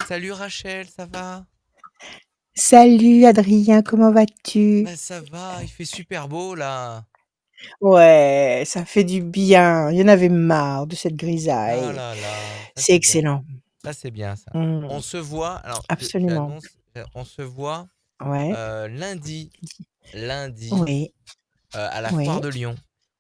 Salut Rachel, ça va? Salut Adrien, comment vas-tu? Ben ça va, il fait super beau là. Ouais, ça fait du bien. Il y en avait marre de cette Ah grisaille. là là, ça C'est c'est bien. excellent. Ça c'est bien ça. Mmh, On se voit, alors absolument. j'annonce, on se voit Ouais, lundi, lundi oui, à la foire oui, de Lyon.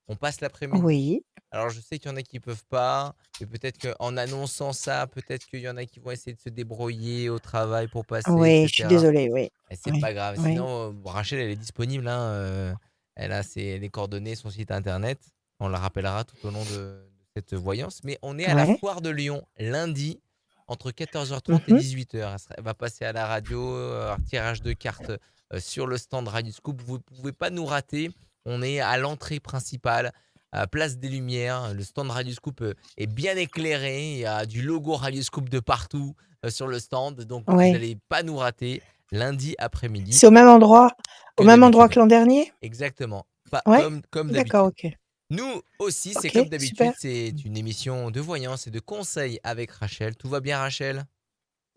On passe l'après-midi. oui, Alors je sais qu'il y en a qui peuvent pas, mais peut-être qu'en annonçant ça, peut-être qu'il y en a qui vont essayer de se débrouiller au travail pour passer, oui, je suis etc. désolée, oui, Et c'est oui, pas grave. oui, Sinon, Rachel, elle est disponible, hein, elle a les coordonnées, son site internet. On la rappellera tout au long de cette voyance. Mais on est à la ouais, foire de Lyon lundi entre 14h30 et mmh 18h. Elle va passer à la radio, un tirage de cartes sur le stand Radio Scoop. Vous ne pouvez pas nous rater. On est à l'entrée principale, à Place des Lumières. Le stand Radio Scoop est bien éclairé. Il y a du logo Radio Scoop de partout sur le stand. Donc, vous ouais. n'allez pas nous rater lundi après-midi C'est au que même endroit d'habitude. que l'an dernier? Exactement. Pas Ouais? comme D'accord, d'habitude. OK. Nous aussi, c'est comme OK, d'habitude, super. c'est une émission de voyance et de conseils avec Rachel. Tout va bien, Rachel?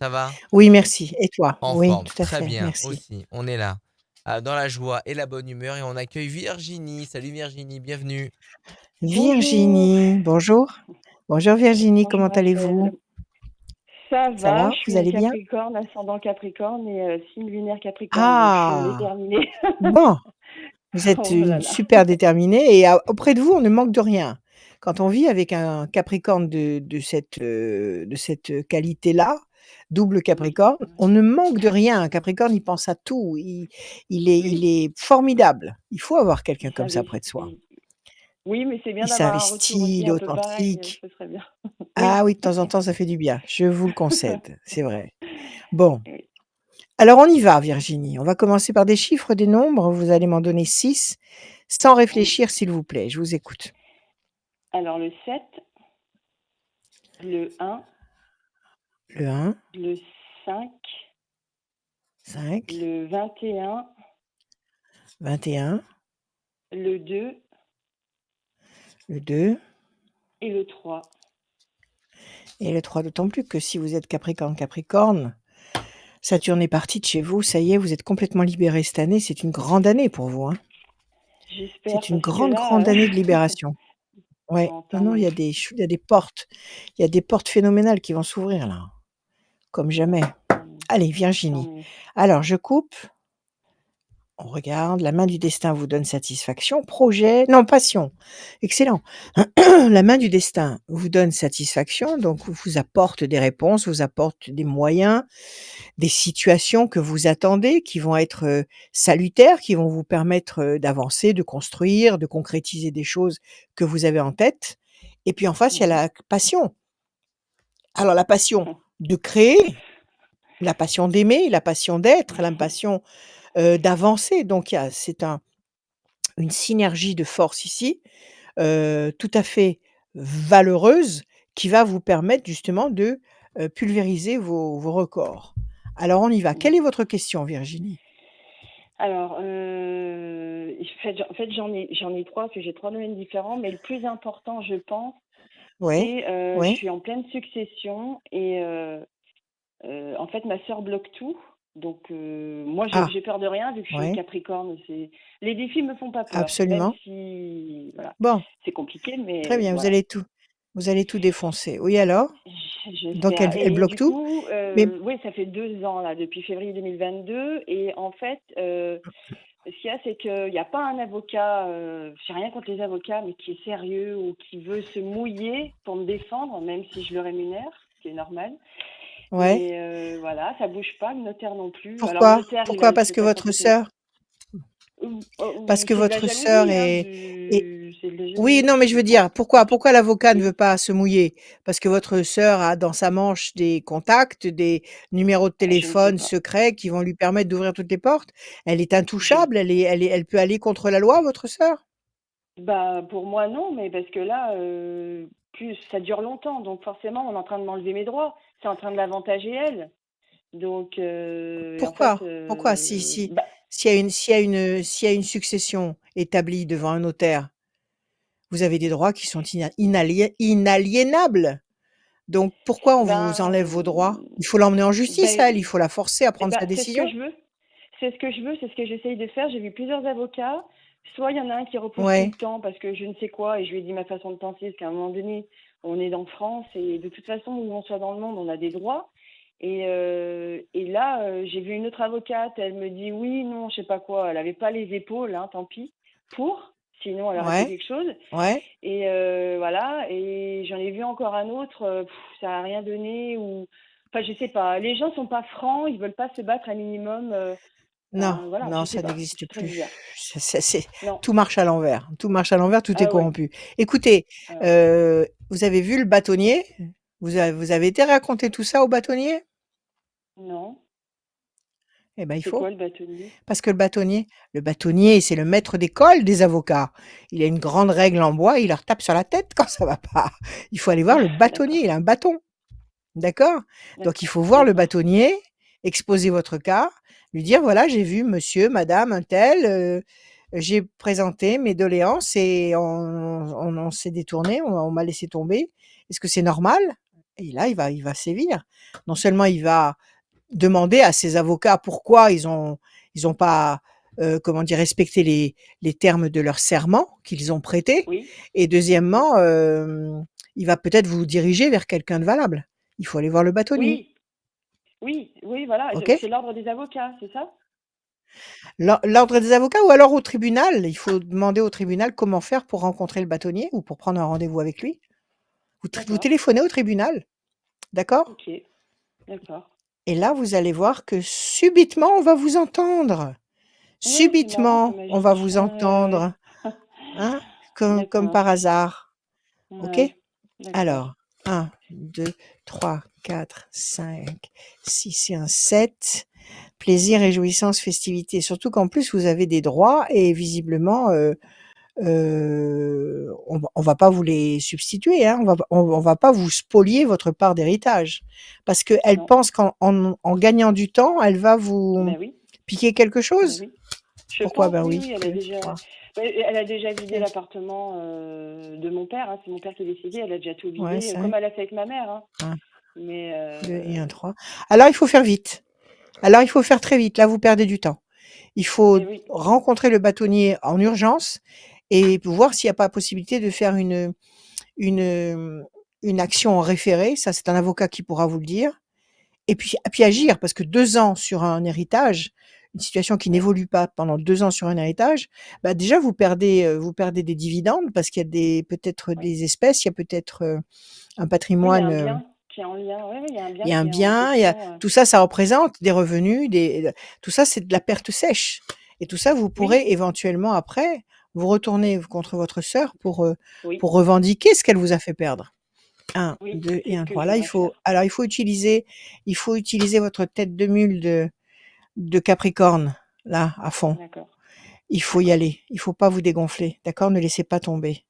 Ça va? Oui, merci. Et toi? En Oui, forme. tout à Très fait, bien merci. aussi. On est là. Dans la joie et la bonne humeur. Et on accueille Virginie. Salut Virginie, bienvenue. Bonjour, Virginie, bonjour. Bonjour Virginie, bonjour comment allez-vous? Rachel. Ça Ça va, je va? suis Vous une allez bien? Capricorne, ascendant Capricorne et signe lunaire Capricorne, donc je suis Ah! déterminée. Bon, vous êtes Oh là une là. super déterminée et auprès de vous, on ne manque de rien. Quand on vit avec un Capricorne de cette qualité-là, double Oui, Capricorne, ouais. on ne manque de rien. Un Capricorne, il pense à tout, il Oui, est formidable. Il faut avoir quelqu'un il comme ça savait. près de soi. Oui, mais c'est bien Il d'avoir un retour s'investit, aussi il est un peu pareil, authentique. ce serait bien. Ah Oui. oui, de temps en temps, ça fait du bien, je vous le concède, c'est vrai. Bon, Oui. alors on y va Virginie. On va commencer par des chiffres, des nombres. Vous allez m'en donner 6, sans Oui. réfléchir s'il vous plaît. Je vous écoute. Alors le 7, le 1, Le 1, le 5, 5, le 21, 21, le 2 le 2 et le 3. et le 3. D'autant plus que si vous êtes Capricorne, Capricorne, Saturne est parti de chez vous, ça y est, vous êtes complètement libéré cette année. C'est une grande année pour vous, hein. J'espère C'est une parce que grande, là, grande année de libération. Ouais, bon, non, tant non, mieux. il y a des portes. Il y a des portes phénoménales qui vont s'ouvrir là, comme jamais. Bon, Allez, tant Virginie. mieux. Alors, je coupe. On regarde, la main du destin vous donne satisfaction, projet non, passion. Excellent. La main du destin vous donne satisfaction, donc vous apporte des réponses, vous apporte des moyens, des situations que vous attendez, qui vont être, salutaires, qui vont vous permettre, d'avancer, de construire, de concrétiser des choses que vous avez en tête. Et puis en face, il y a Mhm. la passion. Alors la passion de créer, la passion d'aimer, la passion d'être, la passion, d'avancer. Donc il y a c'est une synergie de force ici, tout à fait valeureuse qui va vous permettre justement de, pulvériser vos records. Alors on y va. Quelle est votre question Virginie? Alors, en fait, j'en ai 3 parce que j'ai 3 domaines différents, mais le plus important, je pense, Ouais, c'est, je ouais. suis en pleine succession et en fait, ma sœur bloque tout. Donc, moi, Ah, j'ai peur de rien vu que je suis une ouais, Capricorne. Les défis me font pas peur, même absolument. si, voilà, Bon, c'est compliqué, très mais bien, voilà. vous allez tout défoncer. Oui alors? Donc J'espère. elle Et bloque du tout? coup, Mais oui, ça fait 2 ans là, depuis février 2022 et en fait, ce qu'il y a, c'est qu'il n'y a pas un avocat, j'ai rien contre les avocats, mais qui est sérieux ou qui veut se mouiller pour me défendre, même si je le rémunère, ce qui est normal. ouais. Mais voilà, ça bouge pas, le notaire non plus. Alors le Pourquoi? notaire, Pourquoi? il fait pas son côté. Parce que C'est de la votre sœur jalousie, hein, est c'est de la oui, jalousie, non, mais je je veux pense. dire, pourquoi l'avocat ne veut Oui, pas se mouiller? Parce que votre sœur a dans sa manche des contacts, des numéros de je ne sais téléphone pas. secrets qui vont lui permettre d'ouvrir toutes les portes. Elle est Je intouchable, elle peut aller contre la loi, votre sœur? Bah, pour moi, non, mais parce que là, plus ça dure longtemps, donc forcément, on est en train de m'enlever mes droits. C'est en train de l'avantager elle. Donc, et en fait, Pourquoi? Pourquoi? bah, S'il y a une succession établie devant un notaire, vous avez des droits qui sont inaliénables. Donc pourquoi on vous enlève vos droits? Ben, Il faut l'emmener en justice, elle, il ben, faut la forcer à eh prendre ben, sa c'est ce que décision. je veux. C'est ce que je veux, c'est ce que j'essaye de faire. J'ai vu plusieurs avocats. Soit il y en a un qui repousse tout Ouais, le temps parce que je ne sais quoi, et je lui ai dit ma façon de penser, parce qu'à un moment donné, on est en France, et de toute façon, où on soit dans le monde, on a des droits. Et là, j'ai vu une autre avocate, elle me dit oui, non, je sais pas quoi, elle avait pas les épaules, hein, tant pis, sinon elle aurait fait ouais, quelque chose. ouais. Et voilà, et j'en ai vu encore un autre, ça a rien donné, ou enfin je sais pas, les gens sont pas francs, ils veulent pas se battre un minimum, Non, enfin voilà, non, je sais ça pas, n'existe c'est très plus. bizarre. Non. Tout marche à l'envers. Tout marche à l'envers, tout est Ah oui. corrompu. Écoutez, Ah ouais. vous avez vu le bâtonnier? Vous avez été raconter tout ça au bâtonnier? Non. Eh ben, il C'est faut. quoi le bâtonnier? Parce que le bâtonnier, c'est le maître d'école des avocats. Il a une grande règle en bois, il leur tape sur la tête quand ça va pas. Il faut aller voir le bâtonnier, D'accord, il a un bâton. D'accord? Donc il d'accord, faut voir le d'accord. bâtonnier, exposer votre cas, lui dire: «Voilà, j'ai vu monsieur, madame untel, j'ai présenté mes doléances et on s'est détourné, on m'a laissé tomber. Est-ce que c'est normal?» Et là, il va sévir. Non seulement il va demander à ses avocats pourquoi ils ont pas, comment dire? Respecté les termes de leur serment qu'ils ont prêté, Oui, et oui, deuxièmement, il va peut-être vous diriger vers quelqu'un de valable. Il faut aller voir le bâtonnier, oui, oui, oui, voilà, OK? c'est l'ordre des avocats, c'est ça? L'ordre des avocats ou alors au tribunal. Il faut demander au tribunal comment faire pour rencontrer le bâtonnier ou pour prendre un rendez-vous avec lui. Vous D'accord, téléphonez au tribunal, d'accord? ok, d'accord. Et là, vous allez voir que subitement, on va vous entendre. Oui, c'est marrant, c'est Subitement, on va magique. vous Ouais, entendre, ouais. hein, comme D'accord, par hasard, OK? ouais, d'accord. Alors, 1, 2, 3, 4, 5, 6 et un 7. Plaisir, réjouissance, festivité. Surtout qu'en plus, vous avez des droits et visiblement, on va pas vous les substituer, hein. On va pas vous spolier votre part d'héritage. Parce qu'elle Non, pense qu'en gagnant du temps, elle va vous ben oui, piquer quelque ben chose? oui. Je Pourquoi? pense, Ben oui, oui, oui, 2, 3, elle a déjà vidé 4, l'appartement de mon père, hein, c'est mon père qui est décédé, elle a déjà tout ouais, vidé, comme 5, elle a fait avec ma mère, hein. 1, Mais 2 et un 3. Alors il faut faire vite. Alors il faut faire très vite. Là, vous perdez du temps. Il faut mais oui, rencontrer le bâtonnier en urgence et voir s'il y a pas possibilité de faire une, une action en référé. Ça, c'est un avocat qui pourra vous le dire. Et puis mhm, agir, parce que 2 ans sur un héritage, une situation qui ouais, n'évolue pas pendant 2 ans sur un héritage, bah, déjà vous perdez des dividendes parce qu'il y a peut-être ouais. des espèces, il y a peut-être, un Oui, il y a patrimoine, un bien qui est en lien, oui, oui, il y a un il bien y a un qui est en bien, il y a question. tout ça, ça représente des revenus, tout ça, c'est de la perte sèche, et tout ça, vous Oui, pourrez éventuellement après vous retourner contre votre sœur oui, pour revendiquer ce qu'elle vous a fait perdre. Un, oui, 2 et c'est ce un que 3. je Là, voudrais faire. il faut utiliser votre tête de mule de Capricorne, là, à fond. D'accord, Il faut y d'accord. aller. Il faut pas vous dégonfler, d'accord? Ne laissez pas tomber.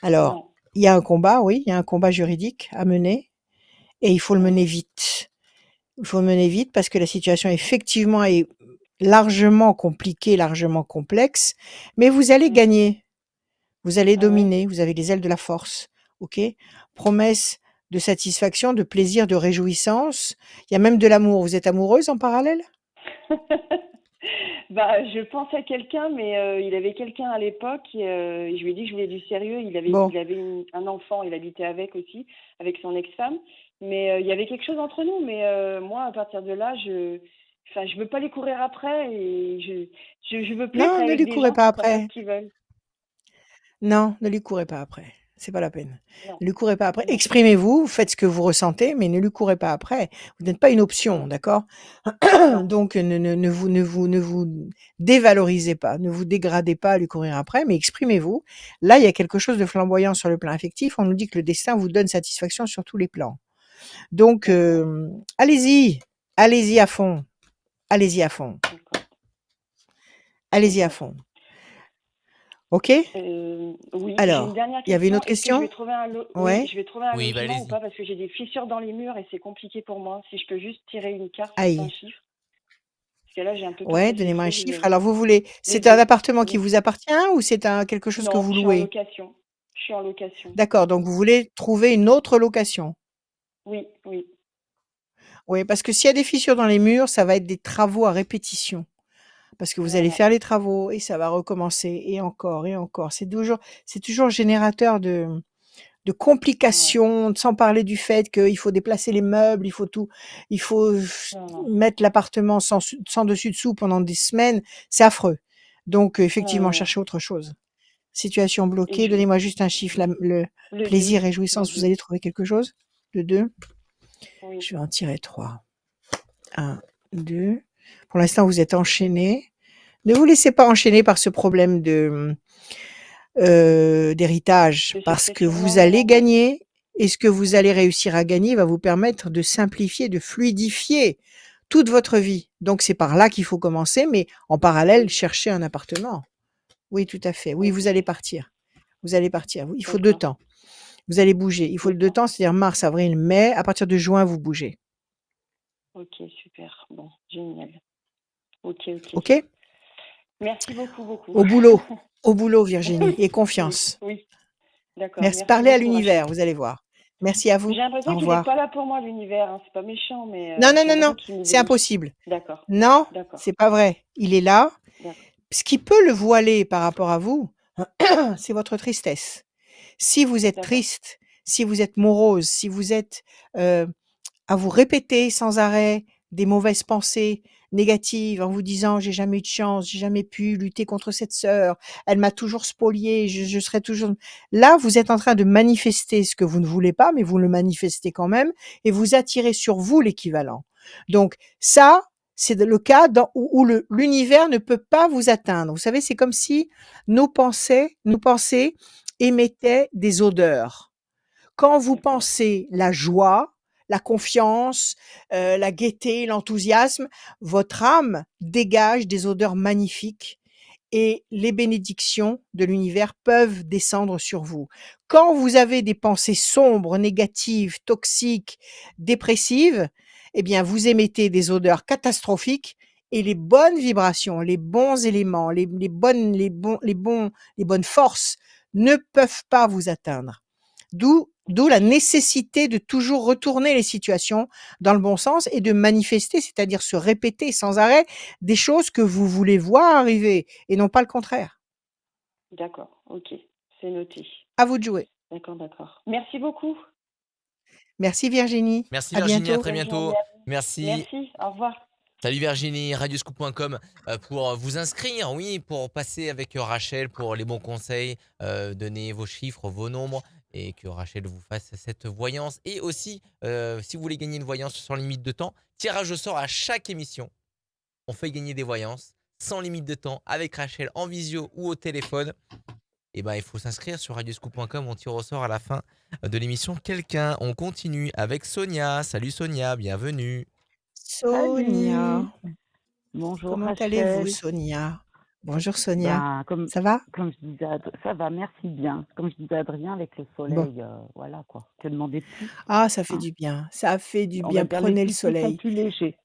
Alors, Non, il y a un combat, oui, il y a un combat juridique à mener et il faut le oui, mener vite. Il faut le mener vite parce que la situation effectivement est largement compliquée, largement complexe, mais vous allez mm, gagner. Vous allez ah ouais. dominer, vous avez les ailes de la force, OK? Promesse de satisfaction, de plaisir, de réjouissance. Il y a même de l'amour. Vous êtes amoureuse en parallèle? Bah, je pense à quelqu'un, mais il avait quelqu'un à l'époque, et je lui ai dit que je voulais du sérieux. Bon, Il avait un enfant, il habitait avec aussi, avec son ex-femme. Mais il y avait quelque chose entre nous. Mais moi, à partir de là, enfin, je veux pas les courir après, et je veux plus être non, ne avec lui des courez gens pas qui font pas ce après. qu'ils veulent. Non, ne lui courez pas après. C'est pas la peine. Non, Ne lui courez pas après. non. Exprimez-vous, faites ce que vous ressentez, mais ne lui courez pas après. Vous n'êtes pas une option, Non, d'accord? non, Donc ne vous dévalorisez pas, ne vous dégradez pas à lui courir après, mais exprimez-vous. Là, il y a quelque chose de flamboyant sur le plan affectif. On nous dit que le destin vous donne satisfaction sur tous les plans. Donc, d'accord, allez-y, allez-y à fond, allez-y à fond, d'accord, allez-y à d'accord. fond. OK? Oui, j'ai une Alors, dernière il y avait une question. autre Est-ce que je vais question? trouver oui, Ouais? je vais trouver un Oui, bah, logement ou allez-y. pas? Parce que j'ai des fissures dans les murs et c'est compliqué pour moi. Si je peux juste tirer une carte avec un Aïe. chiffre, parce que là, j'ai un peu tout Ouais, donnez-moi un réfléchi, je vous chiffre. avoue. Alors vous voulez Les c'est un 2. appartement qui Les vous appartient ou c'est quelque chose que Non, vous je suis en louez? location. Je suis en location. D'accord, donc vous voulez trouver une autre location. Oui, oui. Oui, parce que s'il y a des fissures dans les murs, ça va être des travaux à répétition. Parce que vous allez Voilà. faire les travaux et ça va recommencer et encore et encore. C'est toujours générateur de Ouais. complications, sans parler du fait qu'il faut déplacer les meubles, il faut Non, non. mettre l'appartement sans dessus dessous pendant des semaines. C'est affreux. Donc, Ouais, effectivement, ouais, ouais. cherchez autre chose. Situation Et bloquée, je donnez-moi juste un chiffre, le le 2, plaisir, le réjouissance, vous 2. allez trouver quelque chose? Le 2. Oui. Je vais en tirer 3. 1, 2. Pour l'instant, vous êtes enchaîné. Ne vous laissez pas enchaîner par ce problème d'héritage, De parce que succession? vous Non, non, allez non, non. gagner et ce que vous Mmh. allez réussir à gagner va vous permettre de simplifier, de fluidifier toute votre vie. Donc c'est par là qu'il faut commencer, mais en parallèle, Oui. chercher un appartement. Oui, tout à fait. Oui, vous allez OK. partir. Vous allez partir. Oui, il faut 2 D'accord. temps. Vous allez bouger. Il faut le 2 D'accord. temps, c'est-à-dire mars, avril, mai. À partir de juin, vous bougez. OK, super. Bon, génial. OK, OK. OK? Merci beaucoup, beaucoup. Au boulot. Au boulot, Virginie, Oui, et oui, confiance. oui. D'accord. Merci. Merci Parlez à beaucoup, Rachel. l'univers, vous allez voir. Merci à J'ai vous. Au l'impression qu'il est pas revoir. là pour moi, l'univers, hein. C'est pas méchant, mais Non, non, j'ai non, l'impression non, qu'il c'est m'oublie. impossible. D'accord. Non, c'est D'accord. pas vrai. Il est là. D'accord. Ce qui peut le voiler par rapport à vous, c'est votre tristesse. Si vous êtes D'accord. triste, si vous êtes morose, si vous êtes, heu, à vous répéter sans arrêt des mauvaises pensées négatives en vous disant: «J'ai jamais eu de chance, j'ai jamais pu lutter contre cette sœur, elle m'a toujours spoliée, je serai toujours» là, vous êtes en train de manifester ce que vous ne voulez pas, mais vous le manifestez quand même et vous attirez sur vous l'équivalent. Donc ça, c'est le cas où l'univers ne peut pas vous atteindre. Vous savez, c'est comme si nos pensées émettaient des odeurs. Quand vous D'accord. pensez la joie, la confiance, la gaieté, l'enthousiasme, votre âme dégage des odeurs magnifiques et les bénédictions de l'univers peuvent descendre sur vous. Quand vous avez des pensées sombres, négatives, toxiques, dépressives, eh bien, vous émettez des odeurs catastrophiques et les bonnes vibrations, les bons éléments, les bonnes forces ne peuvent pas vous atteindre. D'où la OK. nécessité de toujours retourner les situations dans le bon sens et de manifester, c'est-à-dire se répéter sans arrêt des choses que vous voulez voir arriver et non pas le contraire. D'accord. OK. C'est noté. À vous de jouer. D'accord, d'accord. Merci beaucoup. Merci Virginie. Merci À Virginie, à bientôt. très Bonne journée bientôt. à vous. Merci. Merci. Au revoir. Salut Virginie, radioscoop.com pour vous inscrire, oui, pour passer avec Rachel pour les bons conseils, donner vos chiffres, vos nombres et que Rachel vous fasse cette voyance. Et aussi, si vous voulez gagner une voyance sans limite de temps, tirage au sort à chaque émission. On fait gagner des voyances sans limite de temps avec Rachel en visio ou au téléphone. Et ben, il faut s'inscrire sur radioscoop.com. On tire au sort à la fin de l'émission quelqu'un. On continue avec Sonia. Salut Sonia, bienvenue. Salut! Sonia, Bonjour comment allez-vous Rachel. Sonia? Bonjour Sonia, Ben, comme, ça va? comme je disais, ça va, merci bien. Comme je disais à Adrien, avec le Bon. soleil, voilà quoi. Que demander de plus, Ah, ça fait hein? du bien, ça fait du On va bien. dire les Prenez le soucis sont soleil. plus légers,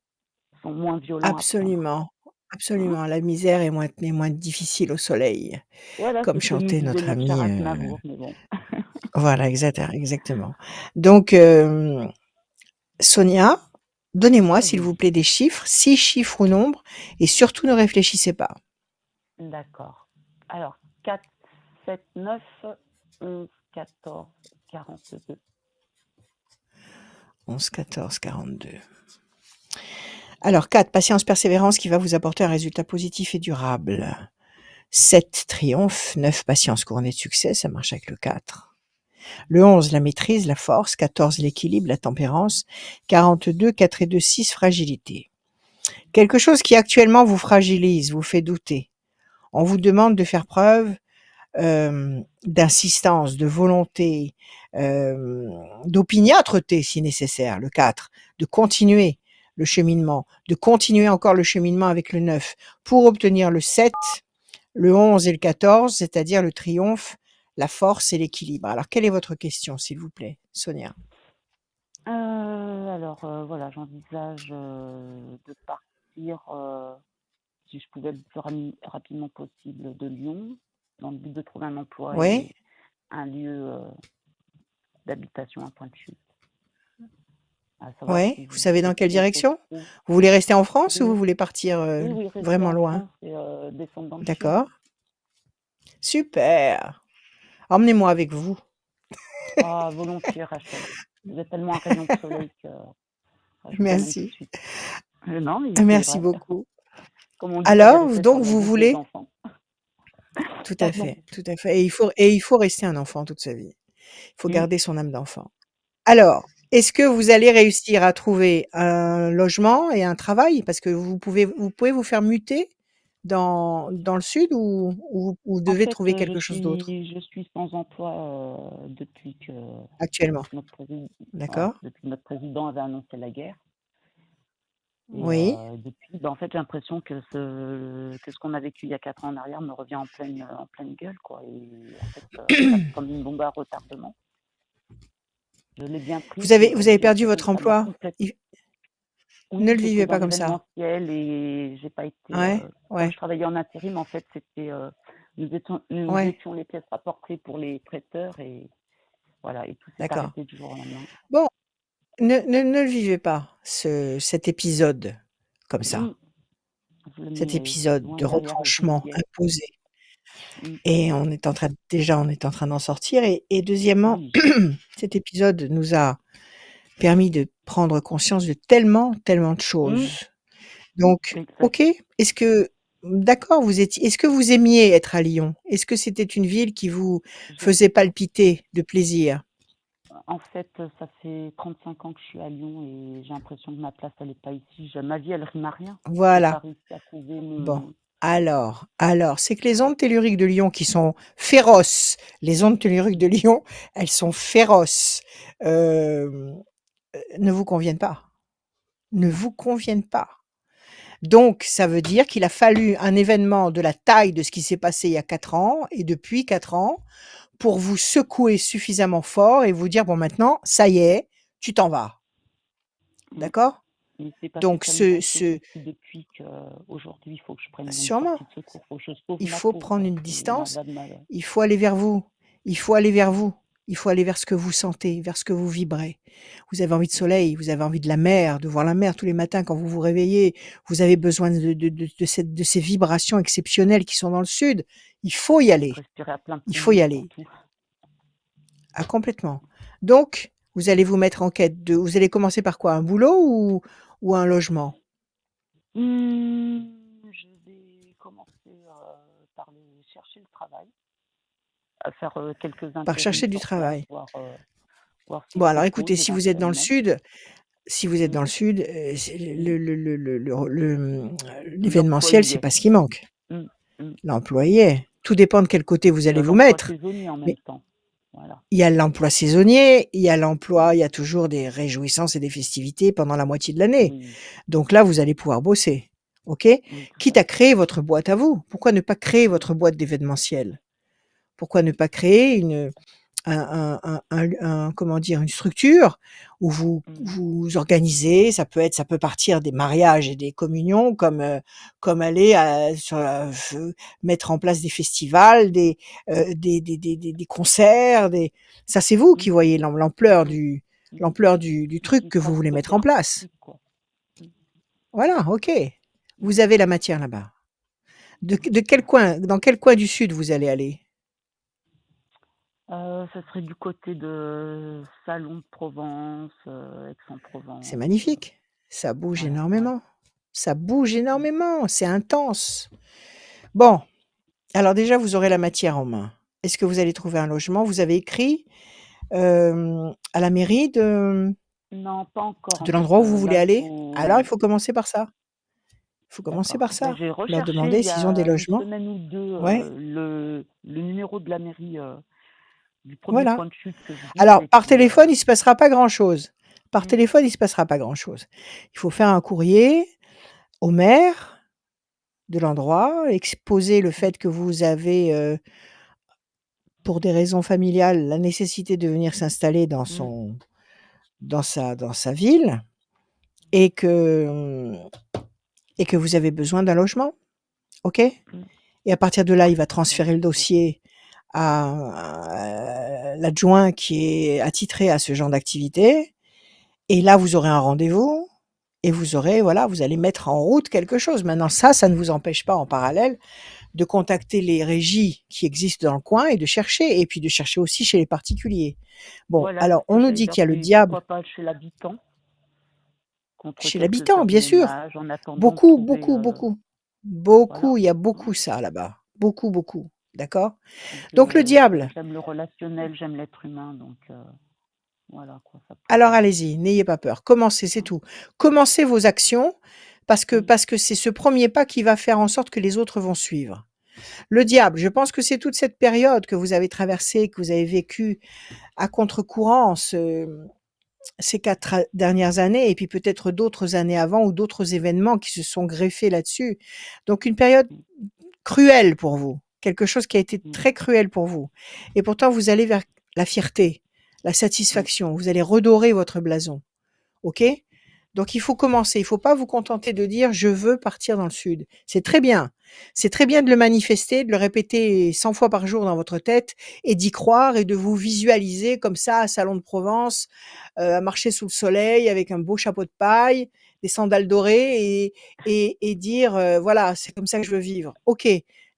sont moins violents à prendre, Absolument, hein? absolument. La misère est moins difficile au soleil, Voilà, comme c'est ce que nous chantait disait notre notre cher ami. Aznavour, mais bon. Voilà, exactement. Donc, Sonia, donnez-moi, s'il Oui, vous plaît, des chiffres, 6 chiffres ou nombres, et surtout ne réfléchissez pas. d'accord. Alors, 4, 7, 9, 11, 14, 42. 11, 14, 42. Alors, 4, patience, persévérance qui va vous apporter un résultat positif et durable. 7, triomphe. 9, patience couronnée de succès, ça marche avec le 4. Le 11, la maîtrise, la force. 14, l'équilibre, la tempérance. 42, 4 et 2, 6, fragilité. Quelque chose qui actuellement vous fragilise, vous fait douter. On vous demande de faire preuve d'insistance, de volonté, d'opiniâtreté si nécessaire, le 4, de continuer le cheminement, de continuer encore le cheminement avec le 9 pour obtenir le 7, le 11 et le 14, c'est-à-dire le triomphe, la force et l'équilibre. Alors, quelle est votre question, s'il vous plaît, Sonia? Alors, voilà, j'envisage de partir, si je pouvais le plus rapidement possible, de Lyon, dans le but de trouver un emploi Oui? et un lieu d'habitation à Pointe-Chute. à savoir Ouais, si vous savez dans je quelle me direction? retrouve. Vous voulez rester en France ou vous Oui, voulez partir, oui, oui, rester vraiment en loin? France et descendre dans le sud. D'accord, super! Emmenez-moi avec vous. Ah, volontiers, Rachel. Vous êtes tellement un rayon de soleil que je vous emmène tout de Merci. suite. Non, mais c'est Merci vrai. beaucoup. Comme on dit, la Alors, vérité donc sort la vous bouche des voulez enfants. Pardon. tout à fait et il faut rester un enfant toute sa vie. Il faut Mm. garder son âme d'enfant. Alors, est-ce que vous allez réussir à trouver un logement et un travail? Parce que vous pouvez vous faire muter dans le sud ou vous En devez fait, trouver quelque chose d'autre je suis sans emploi depuis que actuellement? voilà, D'accord? depuis que notre président avait annoncé la guerre. Et Oui, depuis, en fait, j'ai l'impression que ce qu'on a vécu il y a 4 ans en arrière me revient en pleine gueule, quoi. Et en fait, ça, c'est comme une bombe à retardement. Je l'ai bien pris, puis vous aujourd'hui, avez j'ai perdu l'impression votre que ça m'a emploi. complètement. Il ne Oui, le j'étais vivez dans pas comme ça. l'événementiel et j'ai pas été. Ouais, Comme ouais, je travaillais en intérim, en fait, c'était. Nous ouais, étions les pièces rapportées pour les traiteurs et voilà, et tout s'est d'accord. arrêté du jour au lendemain. Bon, ne le vivez pas, cet épisode comme ça, Mm. Je le cet mets épisode loin de derrière et je retranchement l'oubliais. imposé. Mm. Et on est en train d'en sortir et deuxièmement, Oui, cet épisode nous a permis de prendre conscience de tellement, tellement de Mm. choses. Donc, Exact. OK, d'accord, est-ce que vous aimiez être à Lyon? Est-ce que c'était une ville qui vous Je- faisait palpiter de plaisir? En fait, ça fait 35 ans que je suis à Lyon et j'ai l'impression que ma place, elle n'est pas ici. Ma vie, elle rime à rien. J'ai pas Voilà. réussi à trouver Bon, mon. alors, c'est que les ondes telluriques de Lyon qui sont féroces, les ondes telluriques de Lyon, elles sont féroces, ne vous conviennent pas, ne vous conviennent pas. Donc ça veut dire qu'il a fallu un événement de la taille de ce qui s'est passé il y a 4 ans et depuis 4 ans pour vous secouer suffisamment fort et vous dire: «Bon maintenant, ça y est, tu t'en vas». Mm. D'accord? Il s'est passé Donc tellement de choses ce aussi depuis qu'aujourd'hui, il faut que je prenne une sûrement. sortie de secours. Il faut que je sauve Il ma faut peau, prendre parce une qu'il en distance, va de mal. il faut aller vers vous, il faut aller vers vous, il faut aller vers ce que vous sentez, vers ce que vous vibrez. Vous avez envie de soleil, vous avez envie de la mer, de voir la mer tous les matins quand vous vous réveillez, vous avez besoin de ces vibrations exceptionnelles qui sont dans le sud. Il faut y aller, Respirer à plein il faut y poumon, aller. surtout. Ah complètement. Donc, vous allez vous mettre en quête de vous allez commencer par quoi? Un boulot ou un logement? Je vais commencer par chercher le travail, à faire quelques Par intérims chercher du sur place, travail. voir si Bon je alors pose écoutez, si vous êtes dans le éventuellement. sud, Mm. c'est Mm. l'événementiel, c'est L'employé. pas ce qui manque. Mm. Mm. L'employé. Tout dépend de quel côté vous Et allez vous l'emploi mettre. saisonnier en Mais même temps. Voilà. il y a l'emploi saisonnier, il y a toujours des réjouissances et des festivités pendant la moitié de l'année. Oui, Donc là, vous allez pouvoir bosser. OK? oui, tout Quitte à à fait. créer votre boîte à vous. Pourquoi ne pas créer Mm. votre boîte d'événementiel? Pourquoi ne pas créer comment dire? Une structure où vous Mhm. vous organisez, ça peut partir des mariages et des communions comme aller mettre en place des festivals, des concerts, ça c'est vous qui Mm. voyez Mm. Mm. l'ampleur du truc Qui que sera vous le voulez côté mettre en place. artistique, quoi. Mm. Voilà, OK. Mm. Vous avez la matière là-bas. De quel coin dans quel coin du sud vous allez aller? Ça serait du côté de Salon de Provence, C'est Aix-en-Provence. magnifique. Ça bouge Voilà, ouais. énormément. Ça bouge Mm. énormément, c'est intense. Bon, alors déjà, vous aurez la matière en main. Est-ce que vous allez trouver un logement? Vous avez écrit, à la mairie Non, pas encore. En de fait, l'endroit où vous voulez là, il aller? Alors il faut. faut commencer par ça. Il faut commencer D'accord. par Ben, ça. j'ai Leur recherché demander il y s'ils ont des a une logements. semaine ou deux Ouais, le numéro de la mairie du premier voilà. point de chute que je vise. Alors Et par puis. téléphone, il se passera pas grand-chose. Par Mm. téléphone, il se passera pas grand-chose. Il faut faire un courrier au maire de l'endroit, exposer le Mm. fait que vous avez, pour des raisons familiales, la nécessité de venir s'installer Mm. dans sa ville et que vous avez besoin d'un logement, OK? Mm. Et à partir de là, il va Ouais, transférer le c'est- dossier à l'adjoint qui est attitré à ce genre d'activité Et là, vous aurez un rendez-vous et vous allez mettre en route quelque chose. Maintenant ça ne vous empêche pas en parallèle de contacter les régies qui existent dans le coin et puis de chercher aussi chez les particuliers. Bon, Voilà, alors c'est ce on que nous j'allais dit dire, qu'il y a le puis diable pourquoi pas chez l'habitant, contre chez quelques l'habitant, heures de bien sûr. ménage, en attendant de Beaucoup, trouver, beaucoup, beaucoup. voilà. Beaucoup, il y a Hein. beaucoup ça là-bas. Beaucoup, beaucoup. D'accord? Donc, Donc le diable, j'aime le relationnel, j'aime l'être humain, donc voilà quoi, ça alors pourrait. allez-y, n'ayez pas peur. Commencez, c'est Hein. tout. Commencez vos actions parce Mm, que c'est ce premier pas qui va faire en sorte que les autres vont suivre. Le diable, je pense que c'est toute cette période que vous avez traversée, que vous avez vécue à contre-courant ces 4 dernières années et puis peut-être d'autres années avant ou d'autres événements qui se sont greffés là-dessus. Donc une période mm, cruel pour vous, quelque chose qui a été mm, très cruel pour vous. Et pourtant, vous allez vers la fierté, la mm, satisfaction, vous allez redorer votre blason. OK? Donc il faut commencer, il faut pas vous contenter de dire: «Je veux partir dans le sud». C'est très bien. C'est très bien de le manifester, de le répéter 100 fois par jour dans votre tête et d'y croire et de vous visualiser comme ça à Salon de Provence, à marcher sous le soleil avec un beau chapeau de paille, des sandales dorées et dire, «Voilà, c'est comme ça que je veux vivre». OK,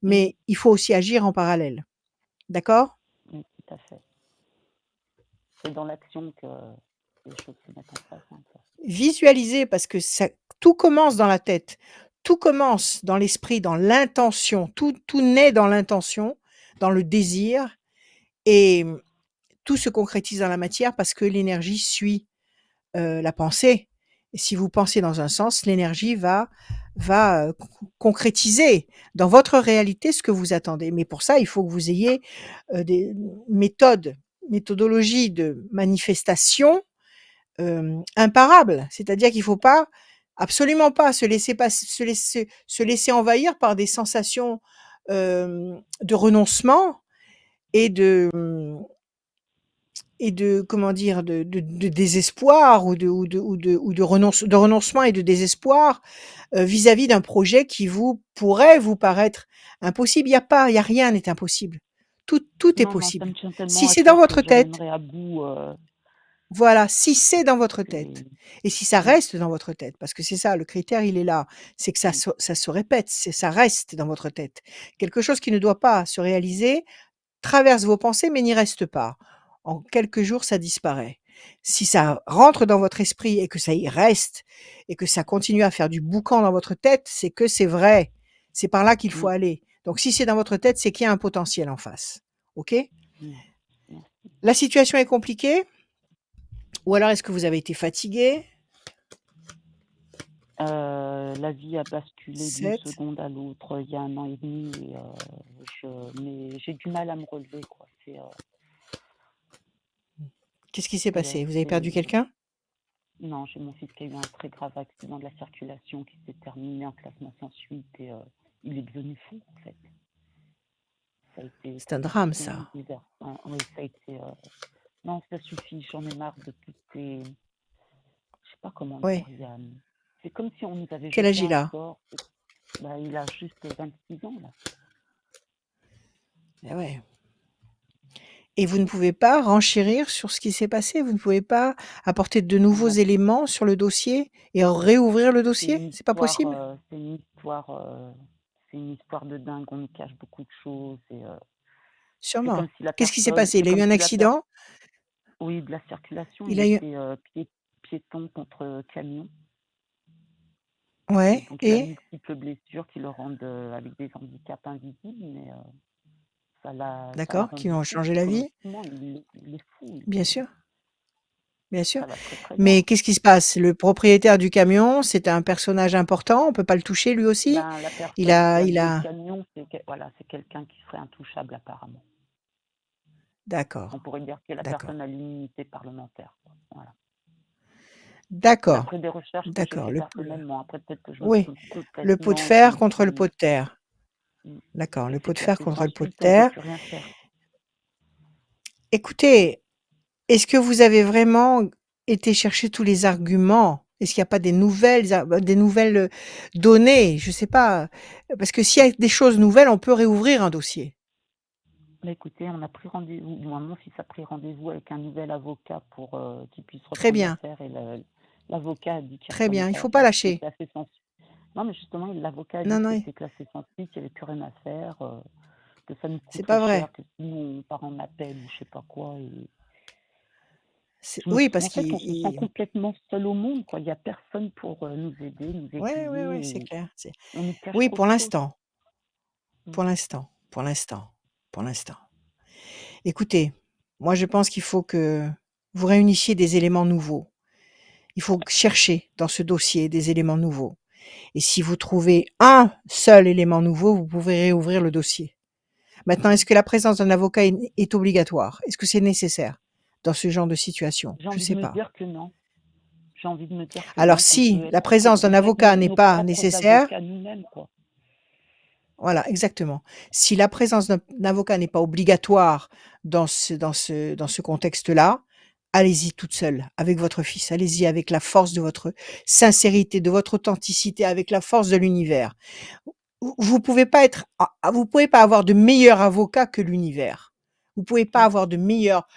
mm, mais il faut aussi agir en parallèle. D'accord? tout à fait. C'est dans l'action que les choses se mettent en place. Hein, ça. Visualiser parce que ça tout commence dans la tête, tout commence dans l'esprit, dans l'intention, tout naît dans l'intention, dans le désir et tout se concrétise dans la matière parce que l'énergie suit, la pensée. Et si vous pensez dans un sens, l'énergie va concrétiser dans votre réalité ce que vous attendez. Mais pour ça, il faut que vous ayez, des méthodologies de manifestation imparable. C'est-à-dire qu'il faut pas, absolument pas se laisser envahir par des sensations, de renoncement et de comment dire? De désespoir ou de renoncement et de désespoir, vis-à-vis d'un projet qui pourrait vous paraître impossible. Il y a rien n'est impossible. Tout est Non, non, ça possible. me tient Si tellement à c'est dans cœur que votre tête, j'amènerai à bout. voilà, si c'est dans votre C'est- tête et si ça mm, reste dans votre tête, parce que c'est ça, le critère, il est là, c'est que mm, ça se répète, ça reste dans votre tête. Quelque chose qui ne doit pas se réaliser traverse vos pensées, mais n'y reste pas. En quelques jours, ça disparaît. Si ça rentre dans votre esprit et que ça y reste et que ça continue à faire du boucan dans votre tête, c'est que c'est vrai. C'est par là qu'il faut mm, aller. Donc si c'est dans votre tête, c'est qu'il y a un potentiel en face. OK? mm, mm. La situation est compliquée? Ou alors est-ce que vous avez été fatigué? La vie a basculé d'une 7. seconde à l'autre il y a 1 an et demi et mais j'ai du mal à me relever quoi. Qu'est-ce qui s'est C'est passé? Vous avez perdu c'est- quelqu'un? non, j'ai mon fils qui a eu un très grave accident de la circulation qui s'est terminé en classement sans suite et il est devenu fou en fait. Ça a été C'est un drame complètement ça. bouleversant. Oui, ça a été. Non, ça suffit, j'en ai marre de toutes ces. Je sais pas comment dire, Ouais. c'est comme si on nous avait Quel âge jeté il un a? sort. Bah, il a juste 26 ans là. Eh ouais. Et vous ne pouvez pas renchérir sur ce qui s'est passé? Vous ne pouvez pas apporter de nouveaux Non, éléments sur le dossier et réouvrir le c'est dossier? une C'est pas histoire, possible? c'est une histoire de dingue. On nous cache beaucoup de choses et c'est Sûrement. comme si la Qu'est-ce qui s'est personne, passé? c'est Il a eu comme un si la personne, accident? oui, de la circulation, Il il a eu était piéton contre camion. Et ouais donc, il a et? multiples blessures qui le rendent avec des handicaps invisibles, mais ça l'a D'accord, qui rendu lui ont fou changé la vie? psychologiquement. Il est fou, Bien sûr, bien sûr. ça va très très Mais loin. qu'est-ce qui se passe? Le propriétaire du camion, c'est un personnage important, on peut pas le toucher lui aussi? Ben, la Il personne qui a a il loué le a camion, voilà, c'est quelqu'un qui serait intouchable apparemment. On d'accord, pourrait dire que la d'accord, personne a l'immunité parlementaire, quoi. Voilà. d'accord, D'après des recherches que j'ai d'accord. fait personnellement, après peut-être que je me Oui, trompe le pot de complètement, fer contre le pot de terre. mm, D'accord, ça le s'est pot de fer classé contre sans le pot de suite, on peut terre. plus rien faire. Écoutez, est-ce que vous avez vraiment été chercher tous les arguments? Est-ce qu'il n'y a pas des nouvelles, données? Je sais pas, parce que s'il y a des choses nouvelles, on peut réouvrir un dossier. Bah, écoutez, on a pris rendez-vous, du moins mon fils a pris rendez-vous avec un nouvel avocat pour qu'il puisse Très reprendre bien, l'affaire et l'avocat a dit qu'il ne très reprenait bien. Il pas faut pas l'affaire, que c'était lâcher. classé sans suite. Non, mais justement, l'avocat a dit Non, que non, c'était classé sans suite, qu'il n'y avait plus rien à faire, que ça nous c'est coûterait pas cher, vrai. que si on part en appel ou je sais pas quoi. Et Oui, parce en fait, on se sent qu'il... complètement seul au monde, quoi. Il n'y a personne pour nous aider, nous Ouais, ouais, ouais, aiguiller, c'est et clair. on nous cache Oui, trop pour de choses. l'instant. Mm. Pour l'instant. Pour l'instant. Pour l'instant. Écoutez, moi je pense qu'il faut que vous réunissiez des éléments nouveaux. Il faut chercher dans ce dossier des éléments nouveaux. Et si vous trouvez un seul élément nouveau, vous pouvez réouvrir le dossier. Maintenant, est-ce que la présence d'un avocat est obligatoire? Est-ce que c'est nécessaire dans ce genre de situation? J'ai Je ne envie de sais me pas. dire que non. J'ai envie de me dire que Alors, non, qu'on si peut la être, présence d'un on peut être avocat n'est nos pas propres nécessaire, avocats nous-mêmes, quoi. voilà, exactement. Si la présence d'un avocat n'est pas obligatoire dans ce contexte-là, allez-y toute seule, avec votre fils. Allez-y avec la force de votre sincérité, de votre authenticité, avec la force de l'univers. Vous pouvez pas vous pouvez pas avoir de meilleur avocat que l'univers. Vous pouvez pas Mm, avoir de meilleur,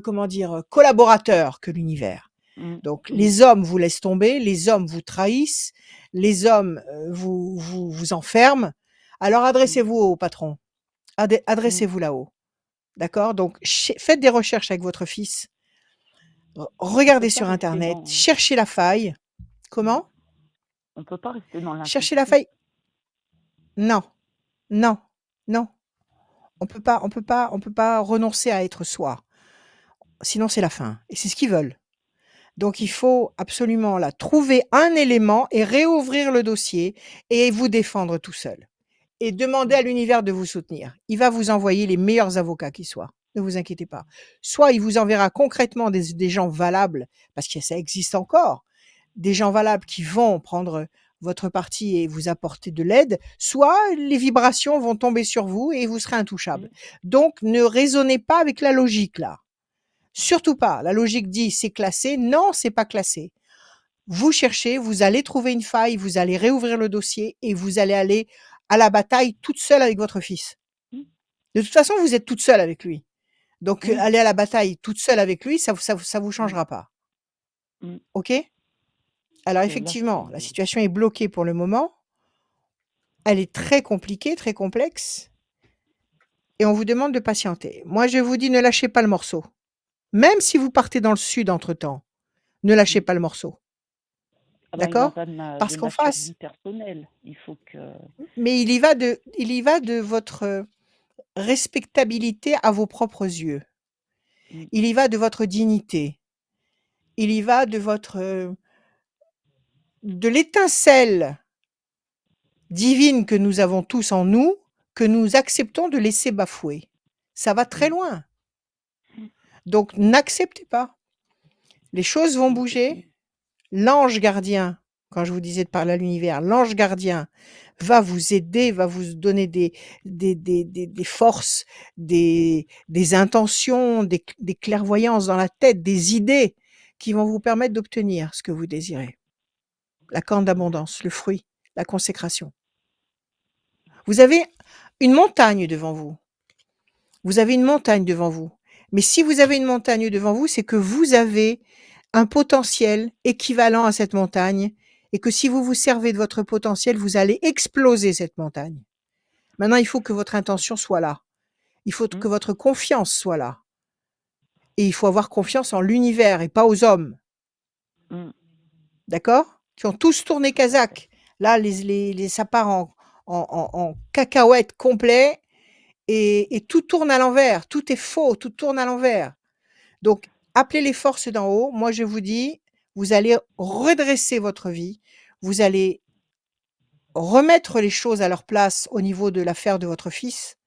comment dire, collaborateur que l'univers. mm, Donc mm, les hommes vous laissent tomber, les hommes vous trahissent, les hommes, vous enferment. Alors mm, adressez-vous au patron, mm. adressez-vous là-haut, d'accord? Donc faites des recherches avec votre fils, On peut regardez pas sur rester internet, dans, cherchez la faille. mm. Comment? On peut pas rester dans Cherchez la l'impulsion. faille? Non, non, non. On peut pas renoncer à être soi. Sinon c'est la fin et c'est ce qu'ils veulent. Donc il Mm, faut absolument là trouver un élément et réouvrir le dossier et vous défendre tout seul. Et demander mm, à l'univers de vous soutenir. Il va vous envoyer les meilleurs avocats qui soient. Ne vous inquiétez pas. Soit il vous enverra concrètement des gens valables, parce que ça existe encore, des gens valables qui vont prendre votre parti et vous apporter de l'aide, soit les vibrations vont tomber sur vous et vous serez intouchable. mm, Donc ne raisonnez pas avec la logique là. Surtout pas. La logique dit c'est classé. Non, c'est pas classé. Vous cherchez, vous allez trouver une faille, vous allez réouvrir le dossier et vous allez aller à la bataille toute seule avec votre fils. mm. De toute façon, vous êtes toute seule avec lui. Donc, Oui, aller à la bataille toute seule avec lui, ça vous mm, changera pas. mm. OK? Alors Et là, effectivement, la situation est bloquée pour le moment. Elle est très compliquée, très complexe et on vous demande de patienter. Moi, je vous dis ne lâchez pas le morceau. Même si vous partez dans le sud entre-temps, ne lâchez mm. pas le morceau. Ah ben, il en D'accord? va Parce de qu'en ma face, survie personnelle. Il faut que. mais il y va de votre respectabilité à vos propres yeux. Mm, Il y va de votre dignité. Il y va de de l'étincelle divine que nous avons tous en nous, que nous acceptons de laisser bafouer. Ça va très mm. loin. Donc n'acceptez pas. Les choses vont bouger. L'ange gardien, quand je vous disais de parler à l'univers, l'ange gardien va vous aider, va vous donner des forces, des intentions, des clairvoyances dans la tête, des idées qui vont vous permettre d'obtenir ce que vous désirez. La corne d'abondance, le fruit, la consécration. Vous avez une montagne devant vous. Vous avez une montagne devant vous. Mais si vous avez une montagne devant vous, c'est que vous avez un potentiel équivalent à cette montagne et que si vous vous servez de votre potentiel, vous allez exploser cette montagne. Maintenant, il faut que votre intention soit là. Il faut Mm, que votre confiance soit là. Et il faut avoir confiance en l'univers et pas aux hommes. mm. D'accord? Qui ont tous tourné Tout à fait. Kazakh. Là, ça part en cacahuète complet et tout tourne à l'envers. Tout est faux, tout tourne à l'envers. Donc, appelez les forces d'en haut. Moi, je vous dis, vous allez redresser votre vie. Vous allez remettre les choses à leur place au niveau de l'affaire de votre fils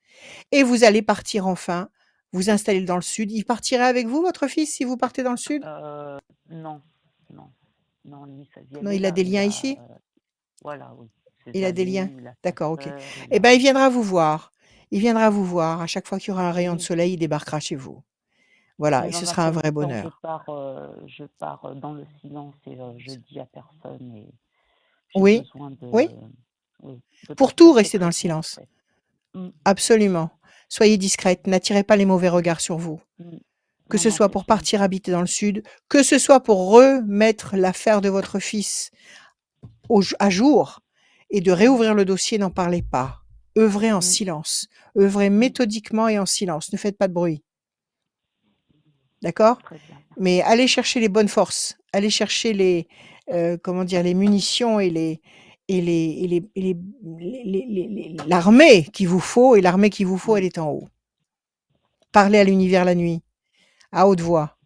et vous allez partir enfin, vous installer dans le sud. Il partirait avec vous, votre fils, si vous partez dans le sud? Non, non, non, lui, sa vie, Non, elle est il a là. des liens ici? Voilà, oui. Ses Il a des liens? amis, il a sa D'accord, OK. sœur, il Eh ben, a. il viendra vous voir. Il viendra vous voir. À chaque fois qu'il y aura un rayon de Oui. soleil, il débarquera chez vous. Voilà, Mais et ce dans un sera un premier vrai temps, bonheur. je pars dans le silence et je dis à personne et j'ai Oui, besoin oui, oui, de pour partir tout, restez dans le secrètement en silence. fait. Mm, Absolument. Soyez discrète, n'attirez pas les mauvais regards sur vous. Mmh. Que Non, ce non, soit c'est pour sûr. partir habiter dans le sud, que ce soit pour remettre l'affaire de votre fils à jour et de Mmh. réouvrir le dossier, n'en parlez pas. Œuvrez en Mmh. silence. Œuvrez Mmh. méthodiquement et en silence. Ne faites pas de bruit. D'accord? Très bien, merci. Mais allez chercher les bonnes forces. Allez chercher les, comment dire? Les munitions et l'armée qu'il vous faut, et l'armée qu'il vous faut, Mmh. elle est en haut. Parlez à l'univers la nuit, à haute voix.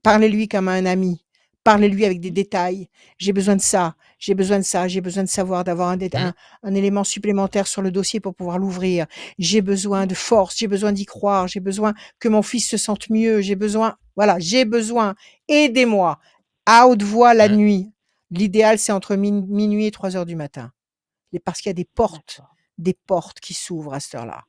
Parlez-lui comme à un ami. Parlez-lui avec des Mmh. détails. J'ai besoin de ça, j'ai besoin de ça, j'ai besoin de savoir, d'avoir Mmh. un élément supplémentaire sur le dossier pour pouvoir l'ouvrir. J'ai besoin de force, j'ai besoin d'y croire, j'ai besoin que mon fils se sente mieux, j'ai besoin, voilà, j'ai besoin. Aidez-moi. À haute voix la Mmh. nuit. L'idéal, c'est entre minuit et 3 heures du matin. Parce qu'il y a D'accord. des portes qui s'ouvrent à cette heure-là.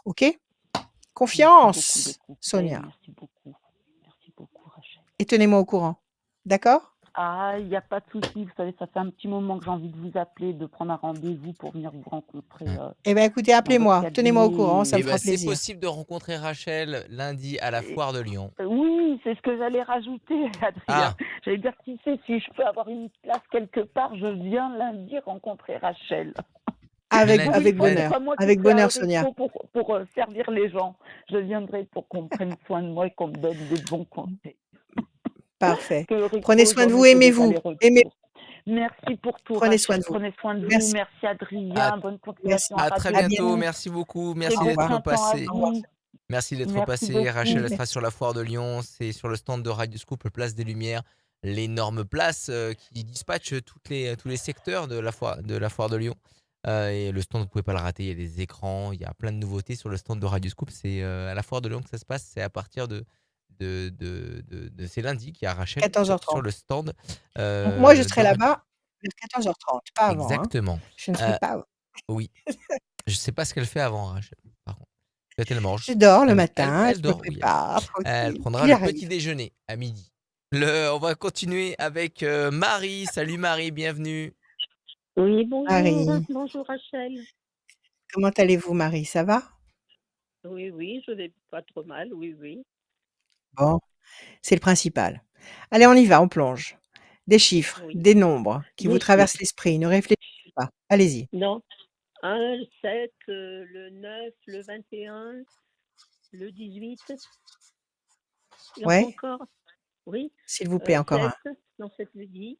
OK? Merci beaucoup Confiance, des conseils. Sonia. Merci beaucoup. Merci beaucoup, Rachel. Et tenez-moi au courant. D'accord? Ah, il n'y a pas de souci. Vous savez, ça fait un petit moment que j'ai envie de vous appeler, de prendre un rendez-vous pour venir vous rencontrer Mmh. Eh ben, écoutez, dans votre appelez-moi, tenez-moi au courant, ça cabinet. me Et bah, fera c'est plaisir. possible de rencontrer Rachel lundi à la foire de Lyon. Oui, c'est ce que j'allais rajouter, Adrien. Ah! J'allais dire, si je peux avoir une place quelque part, je viens lundi rencontrer Rachel. Avec Lundi, Pour une fois, c'est bonheur, pas moi qui avec serai à bonheur, Sonia. resto pour servir les gens. Je viendrai pour qu'on prenne soin de moi et qu'on me donne des bons conseils. Parfait. Que le Prenez resto, soin de j'en vous, ai fait des aimez-vous. allers-retours. Merci pour tout, Prenez soin Rachel. de vous. Prenez soin de vous. Merci. Merci, À Adrien. Bonne Merci. continuation à très À bientôt, bientôt. Radio. merci beaucoup, Très merci Au beau d'être revoir. printemps à passé. Au revoir. vous. Merci d'être Merci passé. Rachel, elle beaucoup. sera sur la foire de Lyon, c'est sur le stand de Radio Scoop, place des Lumières, l'énorme place qui dispatche tous les secteurs de la foire de Lyon. Et le stand, vous ne pouvez pas le rater, il y a des écrans, il y a plein de nouveautés sur le stand de Radio Scoop. C'est à la foire de Lyon que ça se passe, c'est à partir c'est lundi qu'il y a Rachel sur 14h30. le stand Donc moi, je de serai Radio. là-bas vers 14h30, pas avant, hein. Exactement. Je ne serai Euh, pas avant. oui, je sais pas ce qu'elle fait avant, Rachel, par contre. Peut-être elle mange. Je dors le Elle, matin, elle je me dort, oui. prépare, Elle tranquille. prendra le petit J'arrive. déjeuner à midi. On va continuer avec Marie. Salut Marie, bienvenue. Oui, bonjour. Marie, Bonjour Rachel. comment allez-vous, Marie? Ça va? Oui, je vais pas trop mal, oui. Bon, c'est le principal. Allez, on y va, on plonge. Des chiffres, Oui. des nombres qui vous Des traversent chiffres. l'esprit. Ne réfléchissez pas. Allez-y. Non. 1, le 7, le 9, le 21, le 18. Il en faut Ouais, encore? Oui. s'il vous plaît, encore un. 7, non, 7 le dit.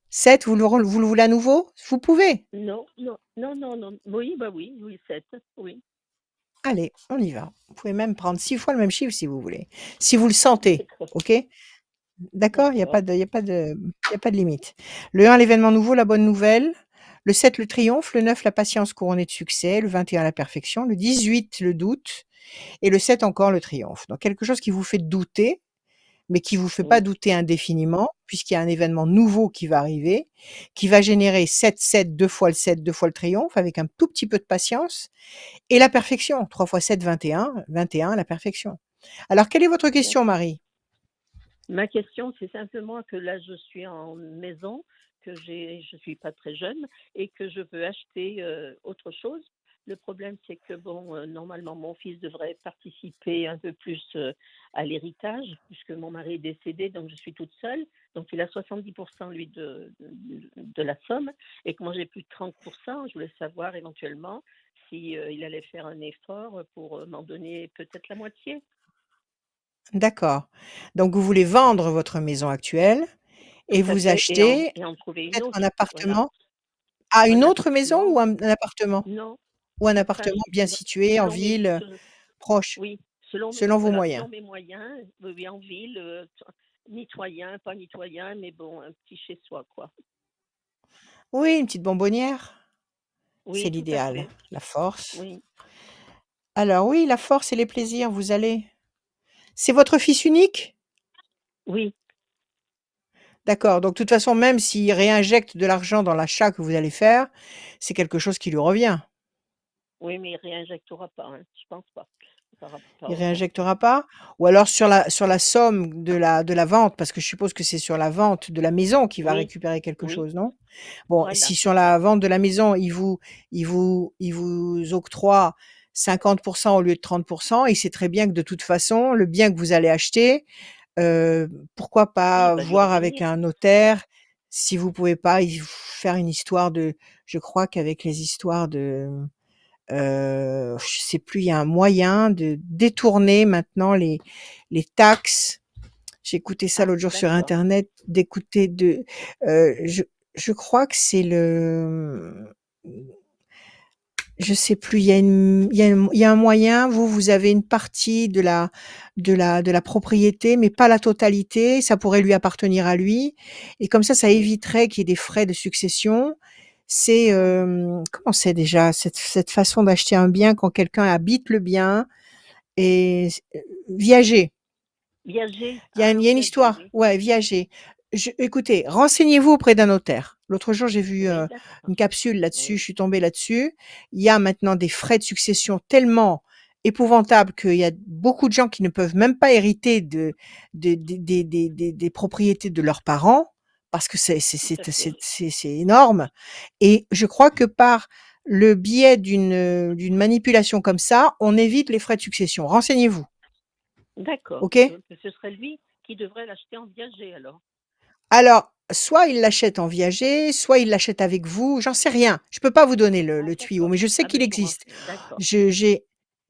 7, vous le voulez à nouveau? Vous pouvez. Non. Oui, oui, 7, oui. Allez, on y va. Vous pouvez même prendre 6 fois le même chiffre si vous voulez. Si vous le sentez, OK? D'accord? Il y a pas D'accord. de il y a pas de il y a pas de limite. Le 1, l'événement nouveau, la bonne nouvelle. Le 7, le triomphe. Le 9, la patience couronnée de succès. Le 21, la perfection. Le 18, le doute. Et le 7 encore, le triomphe. Donc quelque chose qui vous fait douter, mais qui vous fait pas Oui. douter indéfiniment, puisqu'il y a un événement nouveau qui va arriver, qui va générer 7, 7, 2 fois le 7, 2 fois le triomphe, avec un tout petit peu de patience, et la perfection. 3 fois 7, 21. 21, la perfection. Alors, quelle est votre question, Marie? Ma question, c'est simplement que là, je suis en maison, que je suis pas très jeune et que je veux acheter autre chose. Le problème, c'est que normalement, mon fils devrait participer un peu plus à l'héritage, puisque mon mari est décédé, donc je suis toute seule. Donc, il a 70% lui de la somme, et que moi j'ai plus de 30%. Je voulais savoir éventuellement si il allait faire un effort pour m'en donner peut-être la moitié. D'accord. Donc vous voulez vendre votre maison actuelle et Tout à vous fait, acheter et en trouver une peut-être autre. un Voilà. appartement? Ah, une Un autre maison ou appartement, un appartement? non. Ou un Enfin, appartement bien situé en selon mes, ville, proche, oui, selon vos voilà, moyens? selon mes moyens, oui, en ville, mitoyen, pas mitoyen, mais bon, un petit chez soi, quoi. Oui, une petite bonbonnière, c'est Oui, tout à l'idéal. fait. La force. Oui, Alors oui, la force et les plaisirs, vous allez. C'est votre fils unique? oui, D'accord, donc de toute façon, même s'il réinjecte de l'argent dans l'achat que vous allez faire, c'est quelque chose qui lui revient. oui, mais il réinjectera pas, hein, je pense pas. Par Il rapport au- réinjectera pas? Ou alors sur la somme de la vente, parce que je suppose que c'est sur la vente de la maison qu'il va Oui, récupérer quelque oui, chose, non? Bon, voilà. si sur la vente de la maison, il vous octroie 50% au lieu de 30%. Il sait très bien que de toute façon, le bien que vous allez acheter, pourquoi Oui, il pas va lui voir avec revenir. un notaire si vous pouvez pas faire une histoire de, je crois qu'avec les histoires de, je sais plus, il y a un moyen de détourner maintenant les taxes. J'ai écouté ça Ah, l'autre jour sur d'accord. internet, d'écouter de, euh, je, je crois que c'est je sais plus, il y a un moyen, vous avez une partie de la propriété, mais pas la totalité, ça pourrait lui appartenir à lui. Et comme ça Oui. éviterait qu'il y ait des frais de succession. C'est, Ah, comment c'est déjà, cette façon d'acheter un bien quand quelqu'un habite le bien et viager. viager. Il Ah, y a une viager, histoire. oui. Ouais, viager. Écoutez, renseignez-vous auprès d'un notaire. L'autre jour, j'ai vu Oui, d'accord. une capsule là-dessus. Oui. Je suis tombée là-dessus. Il y a maintenant des frais de succession tellement épouvantables qu'il y a beaucoup de gens qui ne peuvent même pas hériter des propriétés de leurs parents parce que Tout à fait. c'est énorme. Et je crois que par le biais d'une manipulation comme ça, on évite les frais de succession. Renseignez-vous. D'accord. OK? Donc, ce serait lui qui devrait l'acheter en viager alors. Alors, soit il l'achète en viager, soit il l'achète avec vous, j'en sais rien. Je peux pas vous donner Ah, le tuyau, d'accord. mais je sais Ah, qu'il ben, je me existe. renseigne. D'accord. Je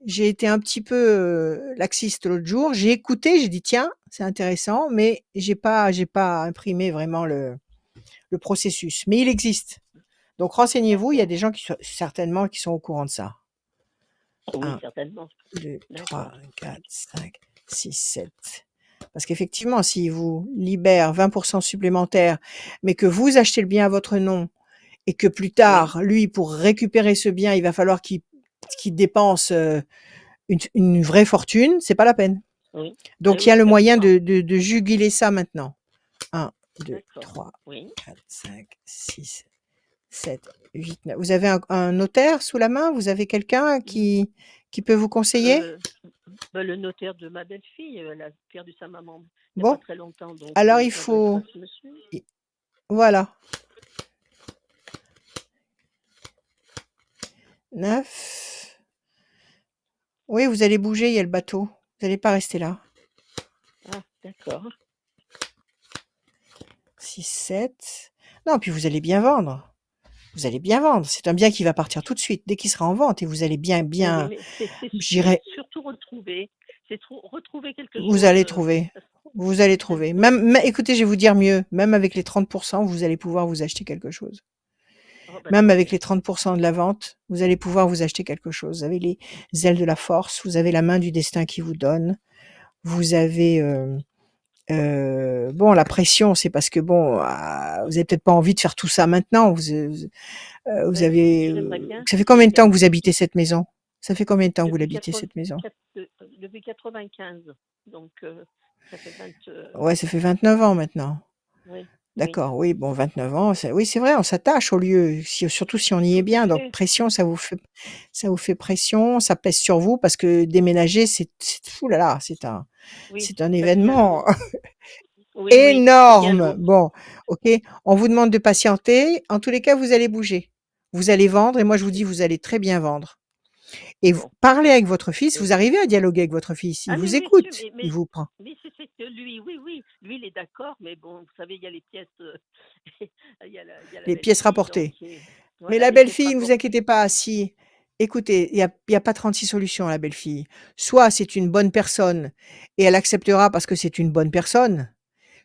j'ai été un petit peu, laxiste l'autre jour. J'ai écouté, j'ai dit: «Tiens, c'est intéressant», mais j'ai pas imprimé vraiment le processus. Mais il existe. Donc renseignez-vous, il y a D'accord. des gens certainement qui sont au courant de ça. Oui, 1, certainement. 2, 3, D'accord. 4, 5, 6, 7. Parce qu'effectivement, s'il vous libère 20% supplémentaires, mais que vous achetez le bien à votre nom et que plus Oui. tard, lui, pour récupérer ce bien, il va falloir qu'il dépense une vraie fortune, c'est pas la peine. Oui. Ah Donc, il y oui, a le tout à fait. moyen Ah, de juguler ça maintenant. 1, 2, d'accord. 3, Oui. 4, 5, 6, 7, 8, 9. Vous avez un notaire sous la main? Vous avez quelqu'un Mm. qui peut vous conseiller? Euh, ben, le notaire de ma belle-fille, elle a perdu sa maman il n'y a pas Bon, très longtemps, donc alors il j'aurais pas faut, ce monsieur. voilà, 9. Oui, vous allez bouger, il y a le bateau. Vous n'allez pas rester là. Ah, d'accord. 6, 7. Non, puis vous allez bien vendre. Vous allez bien vendre. C'est un bien qui va partir tout de suite, dès qu'il sera en vente et vous allez bien, Oui, oui, bien, mais c'est j'irai, surtout retrouver. Retrouver quelque vous chose. allez trouver. Vous allez trouver. Oui. Écoutez, je vais vous dire mieux. Même avec les 30%, vous allez pouvoir vous acheter quelque chose. Oh, bah, Même tant avec mieux. les 30% de la vente, vous allez pouvoir vous acheter quelque chose. Vous avez les ailes de la force, vous avez la main du destin qui vous donne. Vous avez, bon, la pression, c'est parce que bon, vous avez peut-être pas envie de faire tout ça maintenant. Vous Ben, avez, j'aimerais bien. ça fait combien de temps que J'aimerais vous habitez cette maison? Ça fait combien de temps que vous depuis l'habitez cette maison? depuis 95. Donc, ça fait 20. Ouais, ça fait 29 ans maintenant. Oui, oui, D'accord, oui, bon, 29 ans, oui, c'est vrai, on s'attache au lieu, surtout si on y est tout à bien. Donc, fait. pression, ça vous fait pression, ça pèse sur vous parce que déménager, fou là là, Oui, c'est un ça devient événement lourd. Oui, oui, c'est bien énorme. lourd. Bon, ok, on vous demande de patienter. En tous les cas, vous allez bouger. Vous allez vendre et moi, je vous dis, vous allez très bien vendre. Et vous Bon, parlez ben, avec votre fils, oui. vous arrivez à dialoguer avec votre fils. Il Ah, mais vous oui, sûr, écoute, il vous prend. mais c'est que lui, oui, oui, lui, il est d'accord, mais bon, vous savez, il y a les pièces, il y a la Les pièces belle-fille, donc, rapportées. Mais voilà, la les pièces belle-fille, ne vous rapportées. inquiétez pas, si écoutez, il y a pas 36 solutions à la belle-fille. Soit c'est une bonne personne et elle acceptera parce que c'est une bonne personne,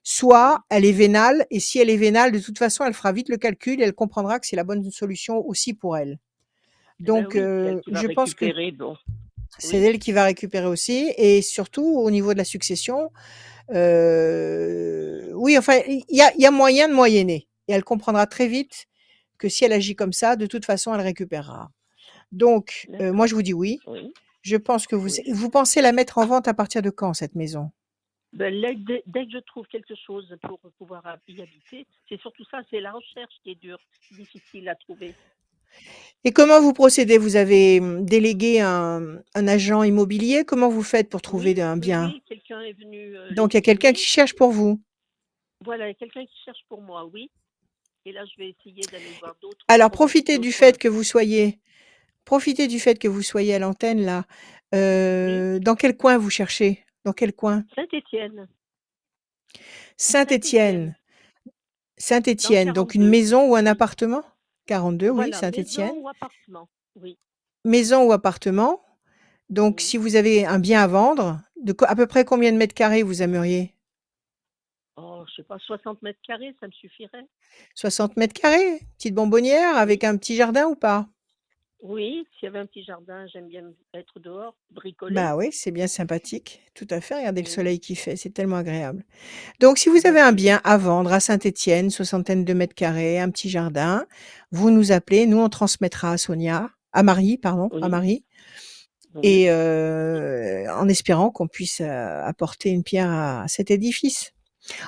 soit Oui. elle est vénale et si elle est vénale, de toute façon, elle fera vite le calcul et elle comprendra que c'est la bonne solution aussi pour elle. Eh ben Donc oui, c'est elle qui va je pense que récupérer, bon, c'est oui, elle qui va récupérer aussi et surtout au niveau de la succession, oui, enfin, il y a moyen de moyenner et elle comprendra très vite que si elle agit comme ça, de toute façon, elle récupérera. Donc, moi, d'accord, je vous dis oui. oui, Je pense que oui. vous pensez la mettre en vente à partir de quand, cette maison? Ben, dès que je trouve quelque chose pour pouvoir y habiter, c'est surtout ça, c'est la recherche qui est dure, difficile à trouver. Et comment vous procédez? Vous avez délégué un agent immobilier? Comment vous faites pour trouver Oui, un oui, bien? oui, quelqu'un est venu Donc, il y a quelqu'un qui l'estimer. cherche pour vous. Voilà, il y a quelqu'un qui cherche pour moi, oui. Et là, je vais essayer d'aller voir Alors, profitez du fait que vous soyez profitez du fait que vous soyez à l'antenne là. Oui. Dans quel coin vous cherchez? Dans quel coin? Saint-Étienne. Saint-Étienne. Saint-Étienne. Dans le Saint-Étienne, donc une 42. maison ou un appartement? 42, oui, Voilà, Saint-Étienne. maison ou appartement. Oui. Maison ou appartement. Donc Oui. si vous avez un bien à vendre, à peu près combien de mètres carrés vous aimeriez? Oh, je sais pas, 60 mètres carrés, ça me suffirait. 60 mètres carrés? Petite bonbonnière avec Oui. un petit jardin ou pas? Oui, s'il y avait un petit jardin, j'aime bien être dehors, bricoler. Bah oui, c'est bien sympathique. Tout à fait. Regardez le Oui. soleil qui fait, c'est tellement agréable. Donc, si vous avez un D'accord. bien à vendre à Saint-Étienne, soixantaine de mètres carrés, un petit jardin, vous nous appelez, nous on transmettra à Sonia, à Marie, pardon, à Oui. Marie, Oui. et en espérant qu'on puisse apporter une pierre à cet édifice.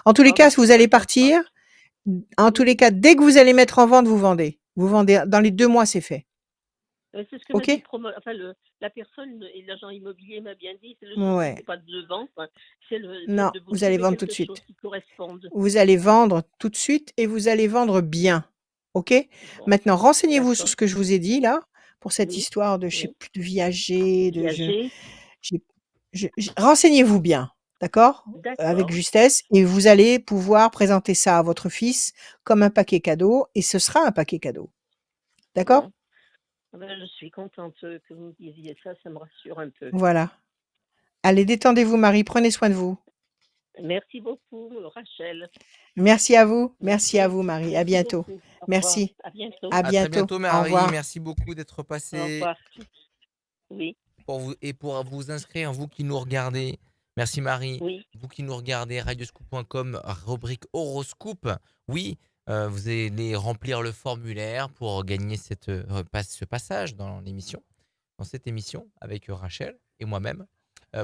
En tous les Ah, ben, cas, je si suis vous allez très sympa. partir, en tous Oui. les cas, dès que vous allez mettre en vente, vous vendez. Vous vendez dans les 2 mois, c'est fait. C'est ce que m'a dit OK? la personne et l'agent immobilier m'a bien dit, c'est le souci, Ouais. c'est pas de vendre, hein, c'est Non, de vous vous allez trouver vendre tout de quelque chose suite. qui corresponde. Vous allez vendre tout de suite et vous allez vendre bien. OK? Bon, Maintenant, renseignez-vous sur d'accord. ce que je vous ai dit là, pour cette Oui. histoire de je sais Oui. plus de viager, Viager. renseignez-vous bien, d'accord? Avec D'accord. justesse et vous allez pouvoir présenter ça à votre fils comme un paquet cadeau et ce sera un paquet cadeau. D'accord? Bon. Ah ben, je suis contente que vous me disiez ça, ça me rassure un peu. Voilà. Allez, détendez-vous Marie, prenez soin de vous. Merci beaucoup, Rachel. Merci à vous Merci. Marie. À Merci bientôt. beaucoup. Au revoir. Merci. À bientôt. À À très bientôt. bientôt Au Marie, revoir. merci beaucoup d'être Au passée revoir. Oui. pour vous inscrire, vous qui nous regardez. Merci Marie. Oui. Vous qui nous regardez, radioscoop.com, rubrique horoscope. Oui, vous allez remplir le formulaire pour gagner ce passage dans l'émission, dans cette émission avec Rachel et moi-même.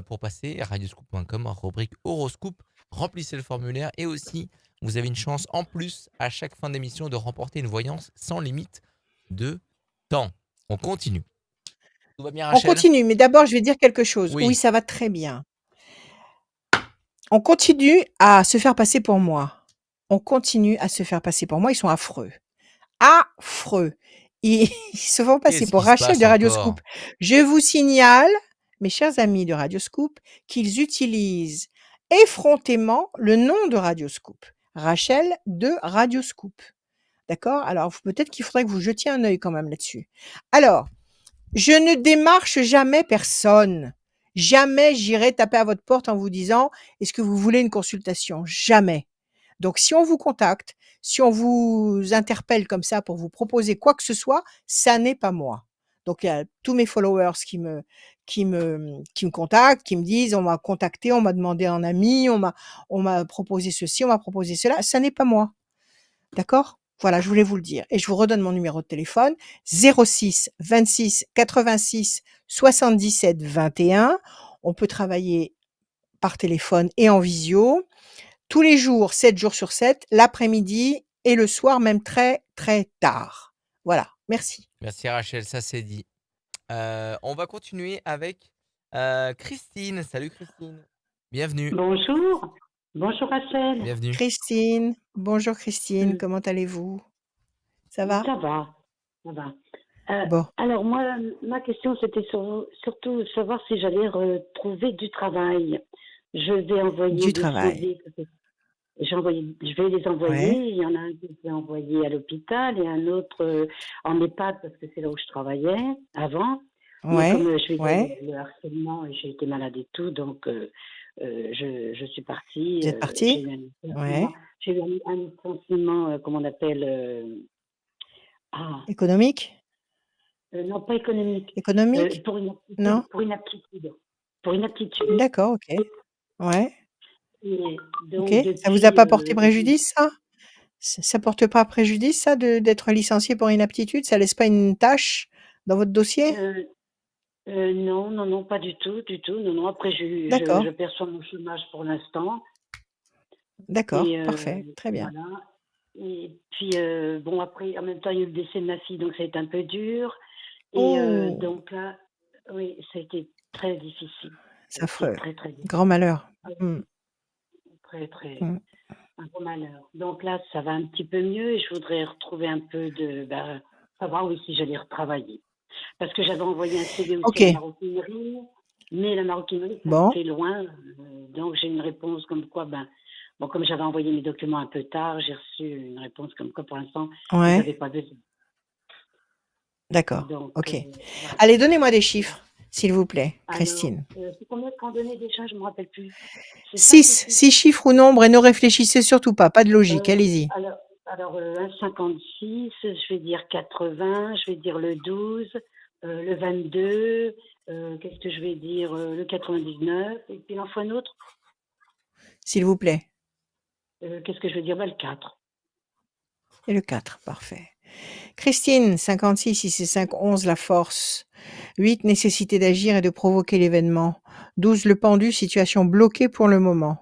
Pour passer à radioscoop.com, rubrique horoscope. Remplissez le formulaire et aussi, vous avez une chance en plus à chaque fin d'émission de remporter une voyance sans limite de temps. On continue. Tout va bien On Rachel? continue, mais d'abord, je vais dire quelque chose. Oui, Oui. ça va très bien. On continue à se faire passer pour moi. On continue à se faire passer pour moi. Ils sont affreux. Affreux. Ils ils se font passer Qu'est-ce pour qui se Rachel passe de Radioscoop. encore? Je vous signale, mes chers amis de Radioscoop, qu'ils utilisent effrontément le nom de Radioscoop. Rachel de Radioscoop. D'accord? Alors, peut-être qu'il faudrait que vous jetiez un œil quand même là-dessus. Alors, je ne démarche jamais personne. Jamais j'irai taper à votre porte en vous disant: «Est-ce que vous voulez une consultation?» Jamais. Donc si on vous contacte, si on vous interpelle comme ça pour vous proposer quoi que ce soit, ça n'est pas moi. Donc il y a tous mes followers qui me contactent, qui me disent: «On m'a contacté, on m'a demandé en ami, on m'a proposé ceci, on m'a proposé cela». Ça n'est pas moi. D'accord? Voilà, je voulais vous le dire et je vous redonne mon numéro de téléphone 06 26 86 77 21. On peut travailler par téléphone et en visio tous les jours, 7 jours sur 7, l'après-midi et le soir même très, très tard. Voilà, merci. Merci Rachel, ça c'est dit. On va continuer avec Christine. Salut Christine. Bienvenue. Bonjour, bonjour Rachel. Bienvenue. Christine, bonjour Christine, Hum, comment allez-vous? Ça va? Ça va, ça va. Euh, Bon, alors moi, ma question c'était surtout savoir si j'allais retrouver du travail. Je vais envoyer du des travail. CV. Je vais les envoyer. Ouais, Il y en a un que j'ai envoyé à l'hôpital et un autre en EHPAD parce que c'est là où je travaillais avant. Mais comme ouais, je vais dire, ouais. le harcèlement, j'ai été malade et tout, donc je suis partie. Vous êtes J'ai parti? eu un licenciement, Ouais. comment on appelle, ah, Économique? non pas économique, Économique? Non? pour une aptitude, pour une aptitude. D'accord, OK. Ouais, Et OK. donc Ça vous a depuis, pas porté préjudice ça? Ça porte pas préjudice ça d'être licencié pour inaptitude? Ça laisse pas une tache dans votre dossier? euh, non, non, non, pas du tout, du tout. Non, non. Après, je D'accord, perçois mon chômage pour l'instant. d'accord, Et parfait, très bien. voilà. Et puis, bon, après, en même temps, il y a eu le décès de ma fille, donc ça a été un peu dur. Et Oh! donc là, oui, ça a été très difficile. Ça C'est a été affreux. très, très difficile. Grand malheur. Ah Mmh, oui, très, très, mmh. un gros malheur. Donc là, ça va un petit peu mieux et je voudrais retrouver un peu savoir oui, si j'allais retravailler. Parce que j'avais envoyé un CV aussi OK. à la maroquinerie, mais la maroquinerie, ça me Bon. fait loin. Donc j'ai une réponse comme quoi, bon, comme j'avais envoyé mes documents un peu tard, j'ai reçu une réponse comme quoi pour l'instant, ils Ouais. n'avaient pas besoin. D'accord. Donc OK. voilà. Allez, donnez-moi des chiffres, s'il vous plaît, Alors, Christine. c'est combien de randonnées déjà? Je ne me rappelle plus. C'est 5 ou 6. 6? 6 chiffres ou nombres et ne réfléchissez surtout pas. Pas de logique. Allez-y. Alors 1,56, je vais dire 80, je vais dire le 12, le 22, qu'est-ce que je vais dire? Le 99, et puis il en faut un autre. S'il vous plaît. Qu'est-ce que je vais dire? Le 4. Et le 4. Parfait. Christine, 56, 6 et 5, 11, la force. 8, nécessité d'agir et de provoquer l'événement. 12, le pendu, situation bloquée pour le moment.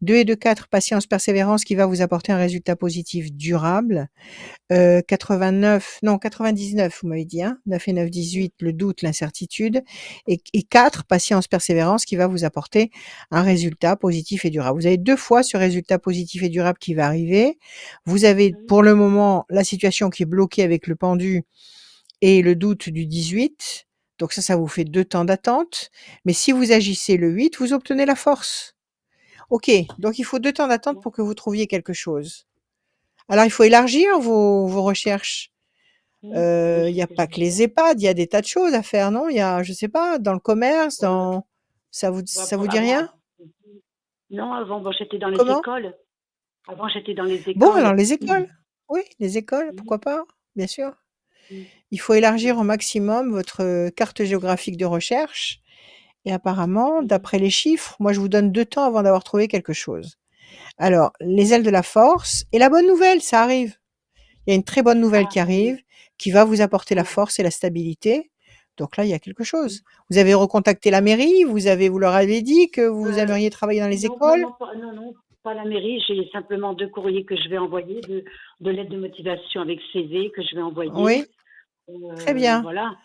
2 et 2, 4, patience, persévérance qui va vous apporter un résultat positif durable. 99, vous m'avez dit, hein, 9 et 9, 18, le doute, l'incertitude. Et 4, patience, persévérance qui va vous apporter un résultat positif et durable. Vous avez 2 fois ce résultat positif et durable qui va arriver. Vous avez pour le moment la situation qui est bloquée avec le pendu et le doute du 18. Donc ça vous fait 2 temps d'attente. Mais si vous agissez le 8, vous obtenez la force. OK, donc il faut 2 temps d'attente pour que vous trouviez quelque chose. Alors il faut élargir vos recherches. Il Oui, y c'est a ce que pas je que vais les faire. EHPAD, il y a des tas de choses à faire, non? Il y a, je sais pas, dans le commerce, Euh, ça vous dit avant, rien? non, avant, bon, j'étais dans les Comment? écoles. Avant, j'étais dans les Bon, alors écoles. les écoles. Oui, les écoles, Mhm, pourquoi pas? Bien sûr. mhm, Il faut élargir au maximum votre, carte géographique de recherche et apparemment, mhm. d'après les chiffres, moi je vous donne 2 temps avant d'avoir trouvé quelque chose. Alors, les ailes de la force et la bonne nouvelle, ça arrive. Il y a une très bonne nouvelle Ah, qui oui. arrive, qui va vous apporter la Ah, force et la stabilité. Donc là, il y a quelque mhm. chose. Vous avez recontacté la mairie, vous leur avez dit que vous Euh, aimeriez travailler dans les non, non, écoles? non, non, pas la mairie. J'ai simplement 2 courriers que je vais envoyer, de lettres de motivation avec CV que je vais Oui, envoyer. très bien. Voilà.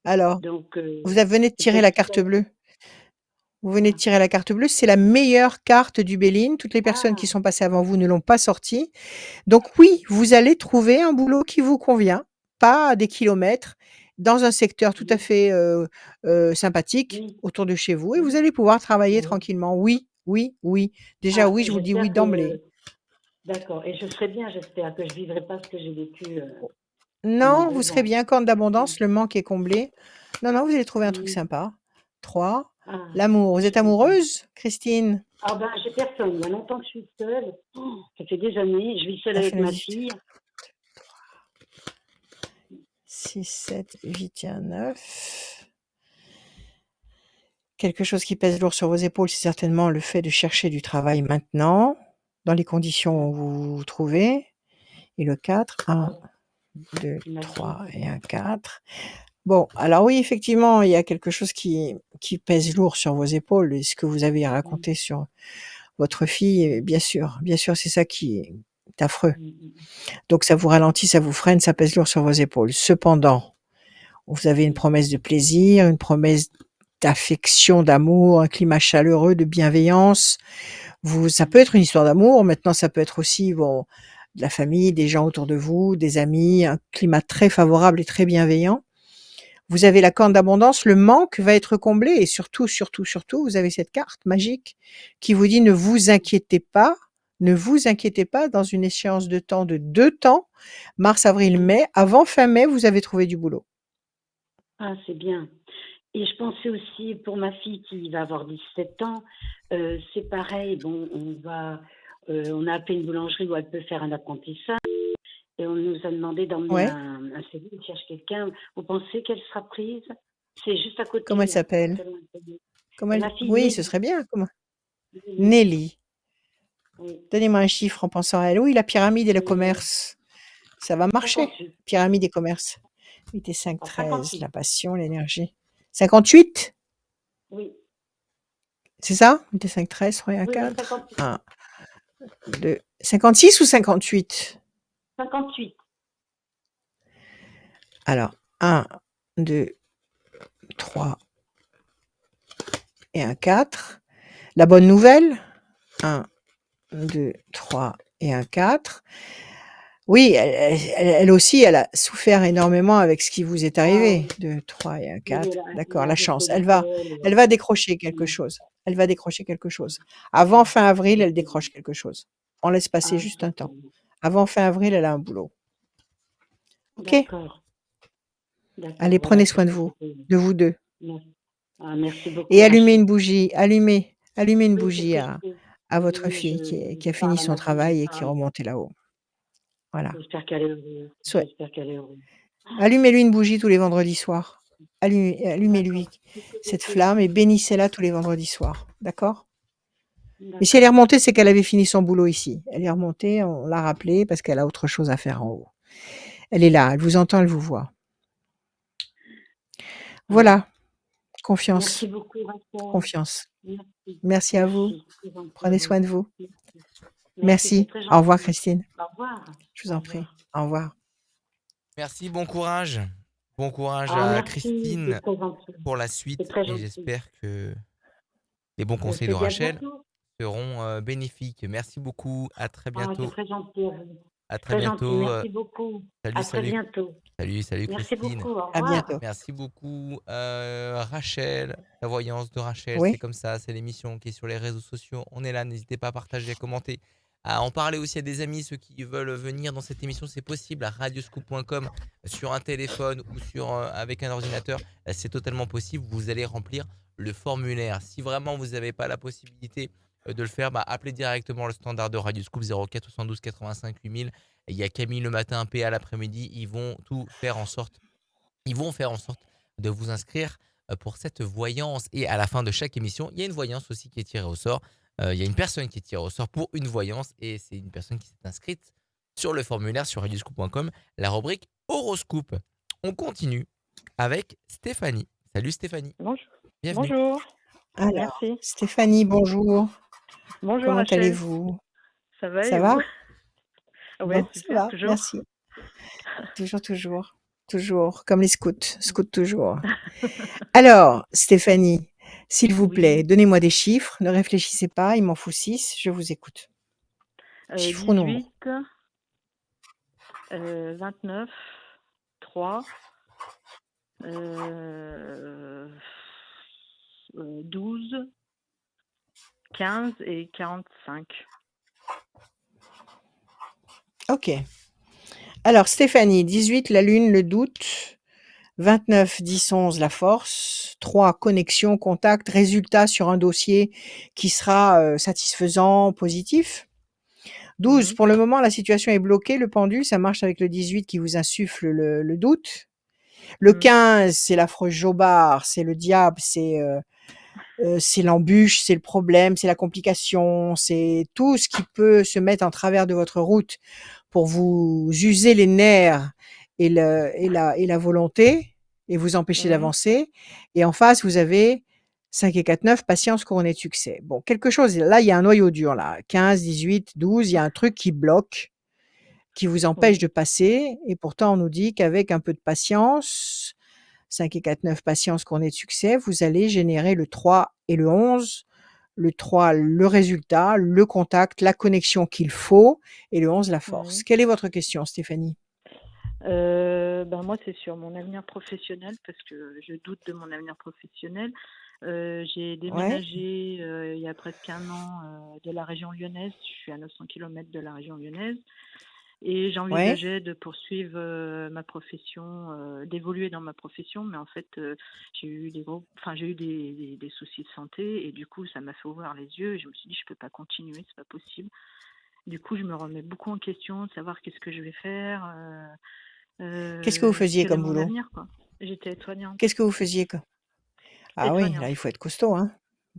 Alors, Donc, venez de c'est tirer peut-être la tout à carte bleue. Vous venez de ah, tirer la carte bleue, c'est la meilleure carte du Béline. Toutes les personnes qui ah, sont passées avant vous ne l'ont pas sortie. Donc oui, vous allez trouver un boulot qui vous convient, pas à des kilomètres, dans un secteur tout à oui, fait, sympathique oui, autour de chez vous et vous oui, allez pouvoir travailler oui. tranquillement. Oui, oui, oui. Déjà Ah, oui, et je vous le dis oui j'espère d'emblée. que d'accord, et je serai bien, j'espère que je vivrai pas ce que j'ai vécu, pendant Non, vous 2 serez ans. bien, corne Mmh. d'abondance, le manque est comblé. Non, non, vous allez trouver un truc Mmh. sympa. 3, Ah, l'amour. Vous je êtes suis contente. amoureuse, Christine? Ah j'ai personne. Il y a longtemps que je suis seule. Ça fait des années. Je vis seule La avec ma félicite. fille. 6, 7, 8 et un 9. Quelque chose qui pèse lourd sur vos épaules, c'est certainement le fait de chercher du travail maintenant, dans les conditions où vous vous trouvez. Et le 4, 1, 2, Ma fille. 3 et un 4. Bon, alors oui, effectivement, il y a quelque chose qui pèse lourd sur vos épaules et ce que vous avez Mmh. raconté sur votre fille, bien sûr, c'est ça qui est affreux. Mmh, mmh. Donc ça vous ralentit, ça vous freine, ça pèse lourd sur vos épaules. Cependant, vous avez une Oui. promesse de plaisir, une promesse d'affection, d'amour, un climat chaleureux, de bienveillance. Ça peut Mmh. être une histoire d'amour, maintenant ça peut être aussi, bon, de la famille, des gens autour de vous, des amis, un climat très favorable et très bienveillant. Vous avez la corne d'abondance, le manque va être comblé et surtout, surtout, surtout, vous avez cette carte magique qui vous dit: ne vous inquiétez pas, dans une échéance de temps de 2 temps, mars, avril, Mmh. mai, avant fin mai, vous avez trouvé du boulot. Ah, c'est bien, et je pensais aussi pour ma fille qui va avoir 17 ans, c'est pareil. Bon, on a appelé une boulangerie où elle peut faire un apprentissage et on nous a demandé d'emmener Ouais. un CV. On cherche quelqu'un. Vous pensez qu'elle sera prise? C'est juste à Comment elle côté, hein, c'est pas s'appelle? très loin. Comment elle Ma fille Oui, ce Nelly. serait bien. Comment? Nelly, Nelly. oui. Donnez-moi un chiffre en pensant à elle. Oui, la pyramide et le Euh, commerce. Ça va marcher. 58. Pyramide et commerce. 8 et 5, À 13. 58. La passion, l'énergie. 58? Oui. C'est ça? 8 et 5, 13, 3 et 1, Oui, oui, 4. 58. 1, 2. 56 ou 58? 58. Alors, 1, 2, 3 et un 4. La bonne nouvelle? 1, 2, 3 et un 4. Oui, elle aussi, elle a souffert énormément avec ce qui vous est Ah arrivé. oui, 2, 3 et un oui, 4. elle D'accord, a la arrêté chance. l'école. Elle va décrocher quelque chose. Elle va décrocher quelque chose. Avant fin avril, elle décroche quelque chose. On laisse passer Ah, juste un super. temps. Avant fin avril, elle a un boulot. OK? D'accord, Allez, d'accord. Voilà, prenez soin de vous, c'était. de vous 2. Merci. Ah, merci beaucoup, Et allumez Rachel. une bougie. Allumez une Oui, c'est ce bougie que je à fais. votre Oui, fille qui je a fini parle à son ma fille, je travail et qui est parle. remontée là-haut. Voilà. J'espère qu'elle est heureuse. Soit J'espère qu'elle est heureuse. allumez-lui une bougie tous les vendredis soirs. Allumez-lui D'accord. Merci cette beaucoup. flamme et bénissez-la tous les vendredis soirs. D'accord? Et si elle est D'accord. remontée, c'est qu'elle avait fini son boulot ici. Elle est remontée, on l'a rappelée parce qu'elle a autre chose à faire en haut. Elle est là, elle vous entend, elle vous voit. Voilà. Voilà, Merci confiance, beaucoup, Rachel. confiance. Merci. Merci à vous. Merci. C'est gentil à Prenez vous. soin de vous. Merci. Merci, c'est Merci. très Au revoir, gentil. Christine. Au revoir. Je vous Au en prie. revoir. Au revoir. Merci, bon courage. Bon courage Ah, à merci, c'est Christine très gentil. pour la C'est suite très et gentil. j'espère que les bons Je conseils te de dis à Rachel bientôt. seront bénéfiques. Merci beaucoup. À très Ah, c'est bientôt. très gentil à vous. À très Très gentil. bientôt. Merci beaucoup. Salut, À très salut. bientôt. Salut Merci Christine. beaucoup. Au À revoir. bientôt. Merci beaucoup. Rachel, la voyance de Rachel, c'est Oui? comme ça, c'est l'émission qui est sur les réseaux sociaux. On est là, n'hésitez pas à partager, à commenter, à en parler aussi à des amis, ceux qui veulent venir dans cette émission, c'est possible à radioscoop.com sur un téléphone ou avec un ordinateur, c'est totalement possible. Vous allez remplir le formulaire. Si vraiment vous n'avez pas la possibilité de le faire, appelez directement le standard de Radioscoop 04 72 85 8000. Il y a Camille le matin, PA l'après-midi, ils vont faire en sorte de vous inscrire pour cette voyance. Et à la fin de chaque émission, il y a une voyance aussi qui est tirée au sort. Il y a une personne qui est tirée au sort pour une voyance et c'est une personne qui s'est inscrite sur le formulaire sur radioscoop.com, la rubrique horoscope. On continue avec Stéphanie. Salut Stéphanie, Bonjour. bienvenue. Bonjour, Alors, merci. Stéphanie, bonjour. Bonjour Comment Rachel, allez-vous? ça va Ça et vous? va? Ouais, Bon, ça super, va, toujours. merci. Toujours, comme les scouts toujours. Alors, Stéphanie, s'il vous plaît, Oui, donnez-moi des chiffres, ne réfléchissez pas, il m'en faut 6, je vous écoute. Chiffre ou nombre? 18, 29, 3, 12, 15 et 45. Ok. Alors, Stéphanie, 18, la lune, le doute. 29, 10, 11, la force. 3, connexion, contact, résultat sur un dossier qui sera satisfaisant, positif. 12, Mhm, pour le moment, la situation est bloquée. Le pendule, ça marche avec le 18 qui vous insuffle le doute. Le mhm, 15, c'est l'affreux jobard, c'est le diable, c'est l'embûche, c'est le problème, c'est la complication, c'est tout ce qui peut se mettre en travers de votre route pour vous user les nerfs et la volonté et vous empêcher oui, d'avancer. Et en face, vous avez 5 et 4, 9, patience couronnée de succès. Bon, quelque chose, là, il y a un noyau dur, là. 15, 18, 12, il y a un truc qui bloque, qui vous empêche oui, de passer. Et pourtant, on nous dit qu'avec un peu de patience, 5 et 4, 9, patience couronnée de succès, vous allez générer le 3 et le 11. Le 3, le résultat, le contact, la connexion qu'il faut, et le 11, la force. oui. Quelle est votre question, Stéphanie? Ben moi, c'est sur mon avenir professionnel parce que je doute de mon avenir professionnel. J'ai Ouais, déménagé il y a presque un an de la région lyonnaise. Je suis à 900 km de la région lyonnaise. Et ouais, j'envisageais de poursuivre ma profession, d'évoluer dans ma profession, mais en fait, j'ai eu j'ai eu des soucis de santé et du coup, ça m'a fait ouvrir les yeux et je me suis dit: «Je peux pas continuer, c'est pas possible». Du coup, je me remets beaucoup en question de savoir qu'est-ce que je vais faire, Qu'est-ce que vous faisiez quel est comme mon boulot? avenir, quoi. J'étais aide-soignante. Qu'est-ce que vous faisiez Ah oui, là, Aide-soignante. il faut être costaud, hein.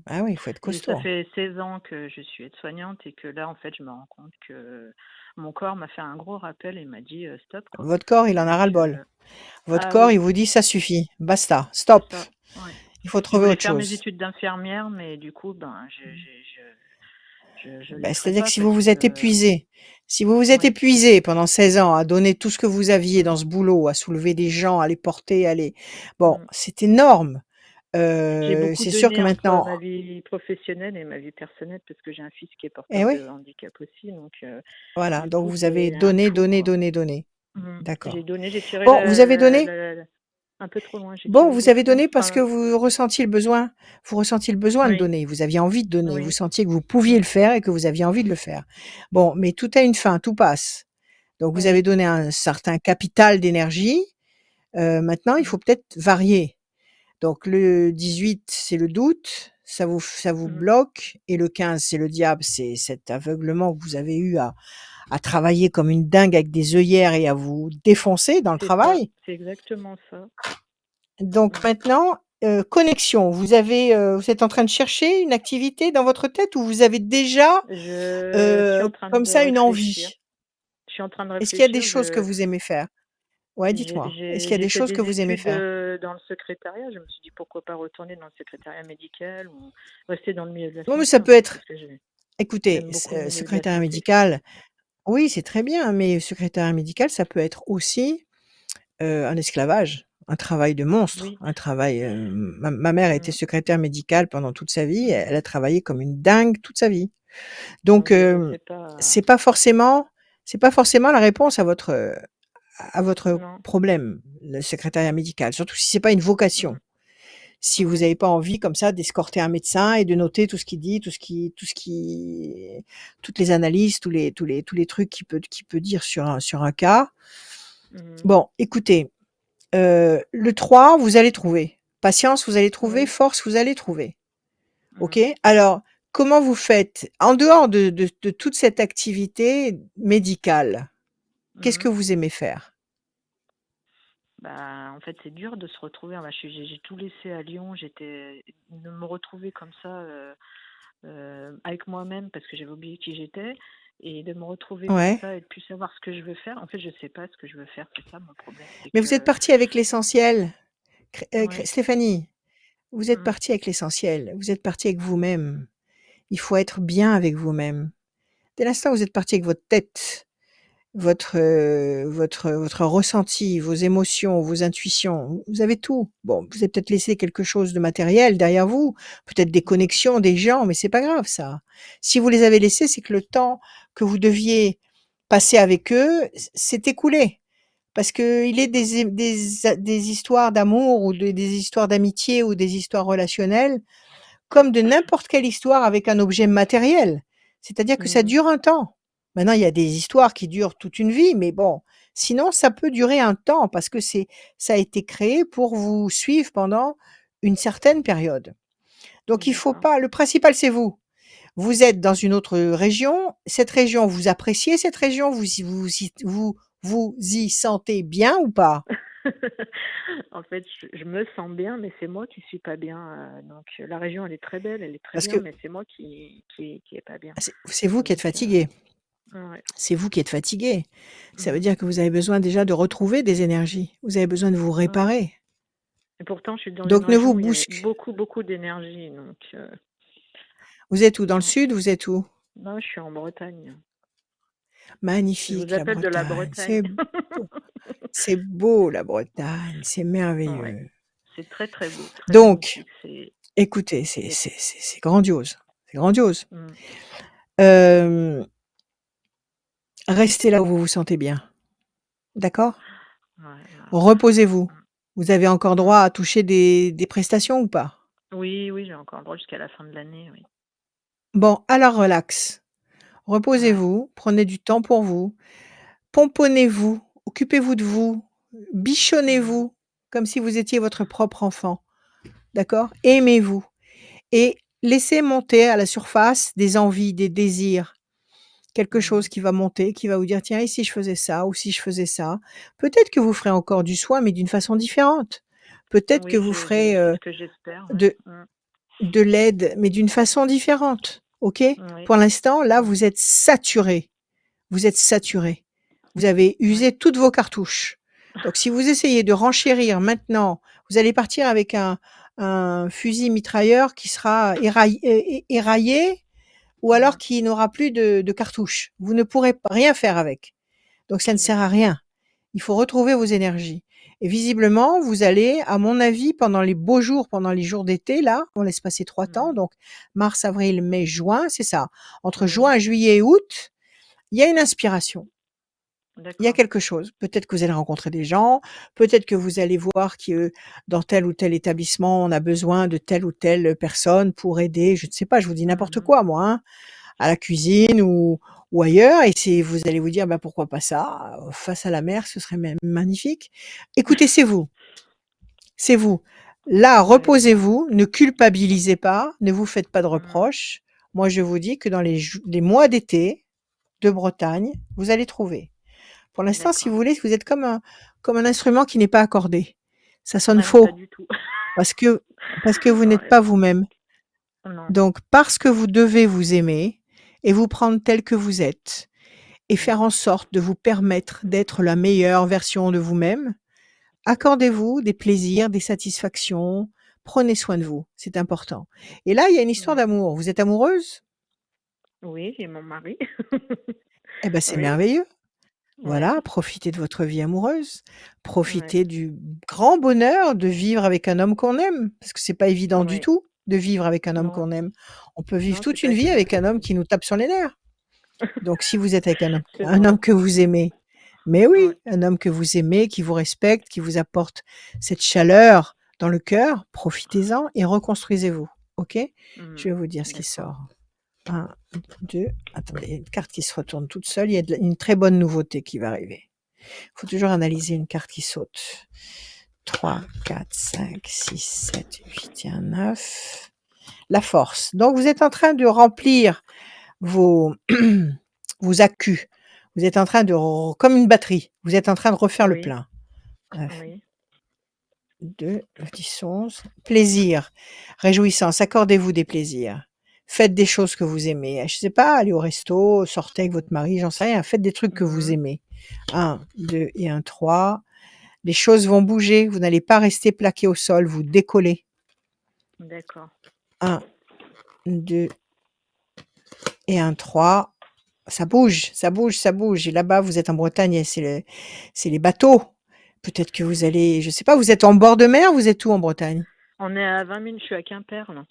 Ah oui, il faut être Et ça costaud. fait 16 ans que je suis aide-soignante et que là, en fait, je me rends compte que mon corps m'a fait un gros rappel et m'a dit: «Stop», quoi. Votre corps, il en a Donc ras-le-bol. Votre ah corps, il oui, vous dit: «Ça suffit, basta, c'est stop, ça, ouais. il faut Je trouver voulais autre faire mes chose». études d'infirmière, mais du coup, je les ferai C'est-à-dire que pas si vous parce vous êtes que épuisé, si vous vous êtes oui. épuisé pendant 16 ans à donner tout ce que vous aviez dans Mmh, ce boulot, à soulever des gens, à les porter, à les bon, mmh, c'est énorme. J'ai beaucoup C'est sûr que donné entre maintenant ma vie professionnelle et ma vie personnelle parce que j'ai un fils qui est eh porteur oui, de handicap aussi, donc voilà, du donc coup, vous avez c'est un donné, tout, donné, quoi. donné, donné. J'ai D'accord. donné, j'ai tiré Bon, vous avez donné? un peu trop loin, j'ai Bon, tiré vous le avez flou. donné parce que Enfin, vous ressentiez le besoin de oui, donner, vous aviez envie de donner, vous oui, sentiez que vous pouviez mm, le faire et que vous aviez envie de le faire. Bon, mais tout a une fin, tout passe. Donc vous avez oui, donné un certain capital d'énergie, maintenant il mm, faut peut-être varier. Donc le 18, c'est le doute, ça vous mm. bloque et le 15, c'est le diable, c'est cet aveuglement que vous avez eu à travailler comme une dingue avec des œillères et à vous défoncer dans le C'est ça, travail. c'est exactement ça. Donc Mm. maintenant, connexion, vous êtes en train de chercher une activité dans votre tête ou vous avez déjà, Je suis en train comme de ça une réfléchir. envie? Je suis en train de Est-ce qu'il y a des réfléchir. choses que vous aimez faire? Ouais, dites-moi. Est-ce qu'il y a J'ai des fait choses que des vous aimez études faire? dans le secrétariat. Je me suis dit pourquoi pas retourner dans le secrétariat médical ou rester dans le milieu de la Non, mais ça santé en peut fait, être parce que écoutez, j'aime beaucoup le milieu de la secrétaire santé. médical, oui, c'est très bien, mais secrétaire médical, ça peut être aussi, un esclavage, un travail de monstre, Oui. un travail, ma mère était Mm, secrétaire médicale pendant toute sa vie, mm. elle a travaillé comme une dingue toute sa vie. Non, Donc c'est pas forcément la réponse à votre non. problème, le secrétariat médical, surtout si c'est pas une Mm, vocation. Si vous ouais. avez pas envie comme ça d'escorter un médecin et de noter tout ce qu'il dit, toutes les analyses, tous les trucs qu'il peut dire sur un cas. Mm, Bon, écoutez, le 3, vous allez trouver. Patience, vous allez trouver. oui. Force, vous allez trouver. OK? Mm, Alors, comment vous faites? En dehors de toute cette activité médicale, qu'est-ce que mm. vous aimez faire? Bah, en fait, c'est dur de se retrouver. Bah, j'ai tout laissé à Lyon. De me retrouver comme ça avec moi-même parce que j'avais oublié qui j'étais et de me retrouver comme Ouais. ça et de plus savoir ce que je veux faire. En fait, je sais pas ce que je veux faire. C'est ça mon problème. C'est Mais vous êtes que, partie avec l'essentiel. ouais. Stéphanie, vous êtes Mm, partie avec l'essentiel. Vous êtes partie avec vous-même. Il faut être bien avec vous-même. Dès l'instant où vous êtes partie avec votre tête, votre ressenti, vos émotions, vos intuitions, vous avez tout. Bon, vous avez peut-être laissé quelque chose de matériel derrière vous, peut-être des mm, connexions, des gens, mais c'est pas grave ça. Si vous les avez laissés, c'est que le temps que vous deviez passer avec eux s'est écoulé. Parce qu'il est des histoires d'amour ou des histoires d'amitié ou des histoires relationnelles comme de n'importe quelle histoire avec un objet matériel. C'est-à-dire que ça mm. dure un temps. Maintenant, il y a des histoires qui durent toute une vie, mais bon, sinon ça peut durer un temps parce que ça a été créé pour vous suivre pendant une certaine période. Donc il faut D'accord. pas le principal, c'est vous. Vous êtes dans une autre région, cette région, vous appréciez cette région, vous y sentez bien ou pas? En fait, je me sens bien, mais c'est moi qui suis pas bien. Donc, la région, elle est très belle, elle est très Parce bien, que mais c'est moi qui est pas bien. c'est vous qui êtes Donc, fatigué. ouais. C'est vous qui êtes fatigué. Ça veut Mm, dire que vous avez besoin déjà de retrouver des énergies. Vous avez besoin de vous ouais. réparer. Et pourtant, je suis dans une Donc ne vous région où il y a bousque beaucoup, beaucoup d'énergie. Donc, vous êtes où? Dans le mm. sud? Vous êtes où? Non, je suis en Bretagne. Je vous Magnifique la appelle de la Bretagne, Bretagne. c'est beau la Bretagne, c'est Ouais. merveilleux. C'est très, très beau, très Donc, magnifique. écoutez, c'est C'est- c'est c'est c'est grandiose, c'est grandiose. mm, Hem, Restez là où vous vous sentez bien, d'accord? ouais, bah, Reposez-vous. Vous avez encore mm, droit mm. à toucher des prestations ou pas? Oui, oui, j'ai encore le droit jusqu'à la fin de l'année, oui. Bon, alors relax. Ouais. Reposez-vous, prenez du temps pour vous. Pomponnez-vous, occupez-vous de vous, Mm, bichonnez-vous comme si vous étiez votre propre enfant, d'accord? Aimez-vous et laissez monter à la surface des envies, des désirs, quelque chose mm. qui va monter, qui va vous dire: «Tiens, et si je faisais ça ou si je faisais ça?» Peut-être que vous ferez encore du soin, mais d'une façon différente. Peut-être que Oui, vous ferez, c'est ce que j'espère, ouais. de de l'aide, mais d'une façon différente, OK? Oui, Pour l'instant, là, mm, vous êtes saturé. Vous êtes saturé. Vous avez oui, usé toutes vos cartouches. Donc si vous essayez de renchérir maintenant, vous allez partir avec un fusil mitrailleur qui sera éraillé ou alors mm, qui n'aura plus de cartouches. Vous ne pourrez rien faire avec. Donc ça ne sert à d'accord. rien. Il faut retrouver vos énergies et visiblement, vous allez, à mon avis, pendant les beaux jours, pendant les jours d'été là, on laisse passer 3 temps, Mhm. donc mars, avril, mai, juin, c'est ça. Entre Oui, juin, juillet et août, il y a une inspiration. Il y a d'accord. quelque chose. Peut-être que vous allez rencontrer des gens, peut-être que vous allez voir que dans tel ou tel établissement, on a besoin de telle ou telle personne pour aider, je ne sais pas, je vous dis n'importe Mhm. quoi moi, hein, à la cuisine ou ailleurs et vous allez vous dire: «Bah, pourquoi pas ça? Face à la mer, ce serait même magnifique». Écoutez, c'est vous, c'est vous. Là, D'accord. reposez-vous, ne culpabilisez pas, ne vous faites pas de Mhm. reproches. Moi, je vous dis que dans les mois d'été de Bretagne, vous allez trouver. Pour l'instant, si D'accord. vous voulez, vous êtes comme un instrument qui n'est pas accordé. Ça sonne Ah non, pas faux du tout. parce que vous n'êtes Ouais. pas vous-même. Non. Donc parce que vous devez vous aimer et vous prendre tel que vous êtes et faire Mm. en sorte de vous permettre d'être la meilleure version de vous-même, accordez-vous des plaisirs, des satisfactions, prenez soin de vous, c'est important. Et là, il y a une histoire Ouais. d'amour. Vous êtes amoureuse? Oui, j'ai mon mari. Eh ben, c'est Oui, merveilleux. ouais, Voilà, profitez de votre vie amoureuse, ouais, profitez du grand bonheur de vivre avec un homme qu'on aime, parce que c'est pas évident du ouais. tout de vivre avec un homme Non, qu'on aime. On peut vivre non, c'est toute pas une vie avec un homme facile. qui nous tape sur les nerfs. Donc si vous êtes avec C'est un vrai. homme que vous aimez, mais Ouais. oui, un homme que vous aimez, qui vous respecte, qui vous apporte cette chaleur dans le cœur, profitez-en et reconstruisez-vous. OK? Je Mm. vais vous dire ce qui D'accord. sort. 1, 2, attendez, il y a une carte qui se retourne toute seule, il y a une très bonne nouveauté qui va arriver. Il faut toujours analyser une carte qui saute. 3, 4, 5, 6, 7, 8 et un 9. La force. Donc vous êtes en train de remplir vos vos accus. Vous êtes en train comme une batterie, vous êtes en train de refaire le Oui, plein. 9, oui, 2, 10, 11. Plaisir, réjouissance, accordez-vous des plaisirs. Faites des choses que vous aimez. Je sais pas, allez au resto, sortez avec votre mari, j'en sais rien. Faites des trucs que vous Mhm. aimez. 1, 2 et un 3. Les choses vont bouger, vous n'allez pas rester plaqué au sol, vous décollez. d'accord. 1, 2 et un 3. Ça bouge, ça bouge, ça bouge. Et là-bas, vous êtes en Bretagne, et c'est les bateaux. Peut-être que vous allez, je sais pas, vous êtes en bord de mer, vous êtes où en Bretagne? On est à 20 minutes, je suis à Quimper, là.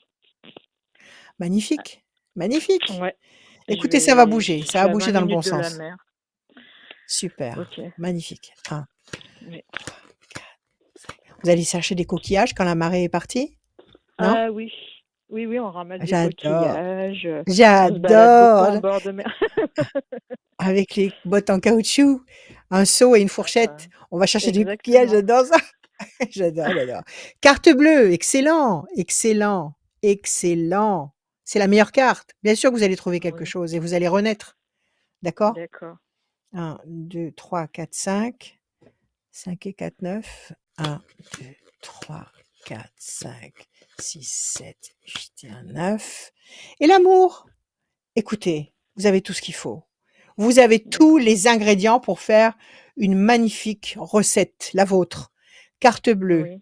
Magnifique, magnifique. Ouais, Écoutez, ça va je bouger, ça suis va à bouger 20 dans le bon minutes de la sens. mer. Super, Ok. magnifique. 1, Oui. 3, 4, 5. Vous allez chercher des coquillages quand la marée est partie? Non? Ah oui, oui, oui, on ramasse des J'adore, coquillages, on se balade beaucoup en j'adore. bord de mer. Avec les bottes en caoutchouc, un seau et une fourchette. On va chercher des coquillages, Exactement. j'adore ça. J'adore, j'adore. Carte bleue, excellent, excellent, excellent. C'est la meilleure carte. Bien sûr que vous allez trouver quelque Oui, chose et vous allez renaître. D'accord? d'accord. 1, 2, 3, 4, 5. 5 et 4, 9. 1, 2, 3, 4, 5, 6, 7, 8 et un 9. Et l'amour? Écoutez, vous avez tout ce qu'il faut. Vous avez tous D'accord. les ingrédients pour faire une magnifique recette, la vôtre. Carte bleue, Oui,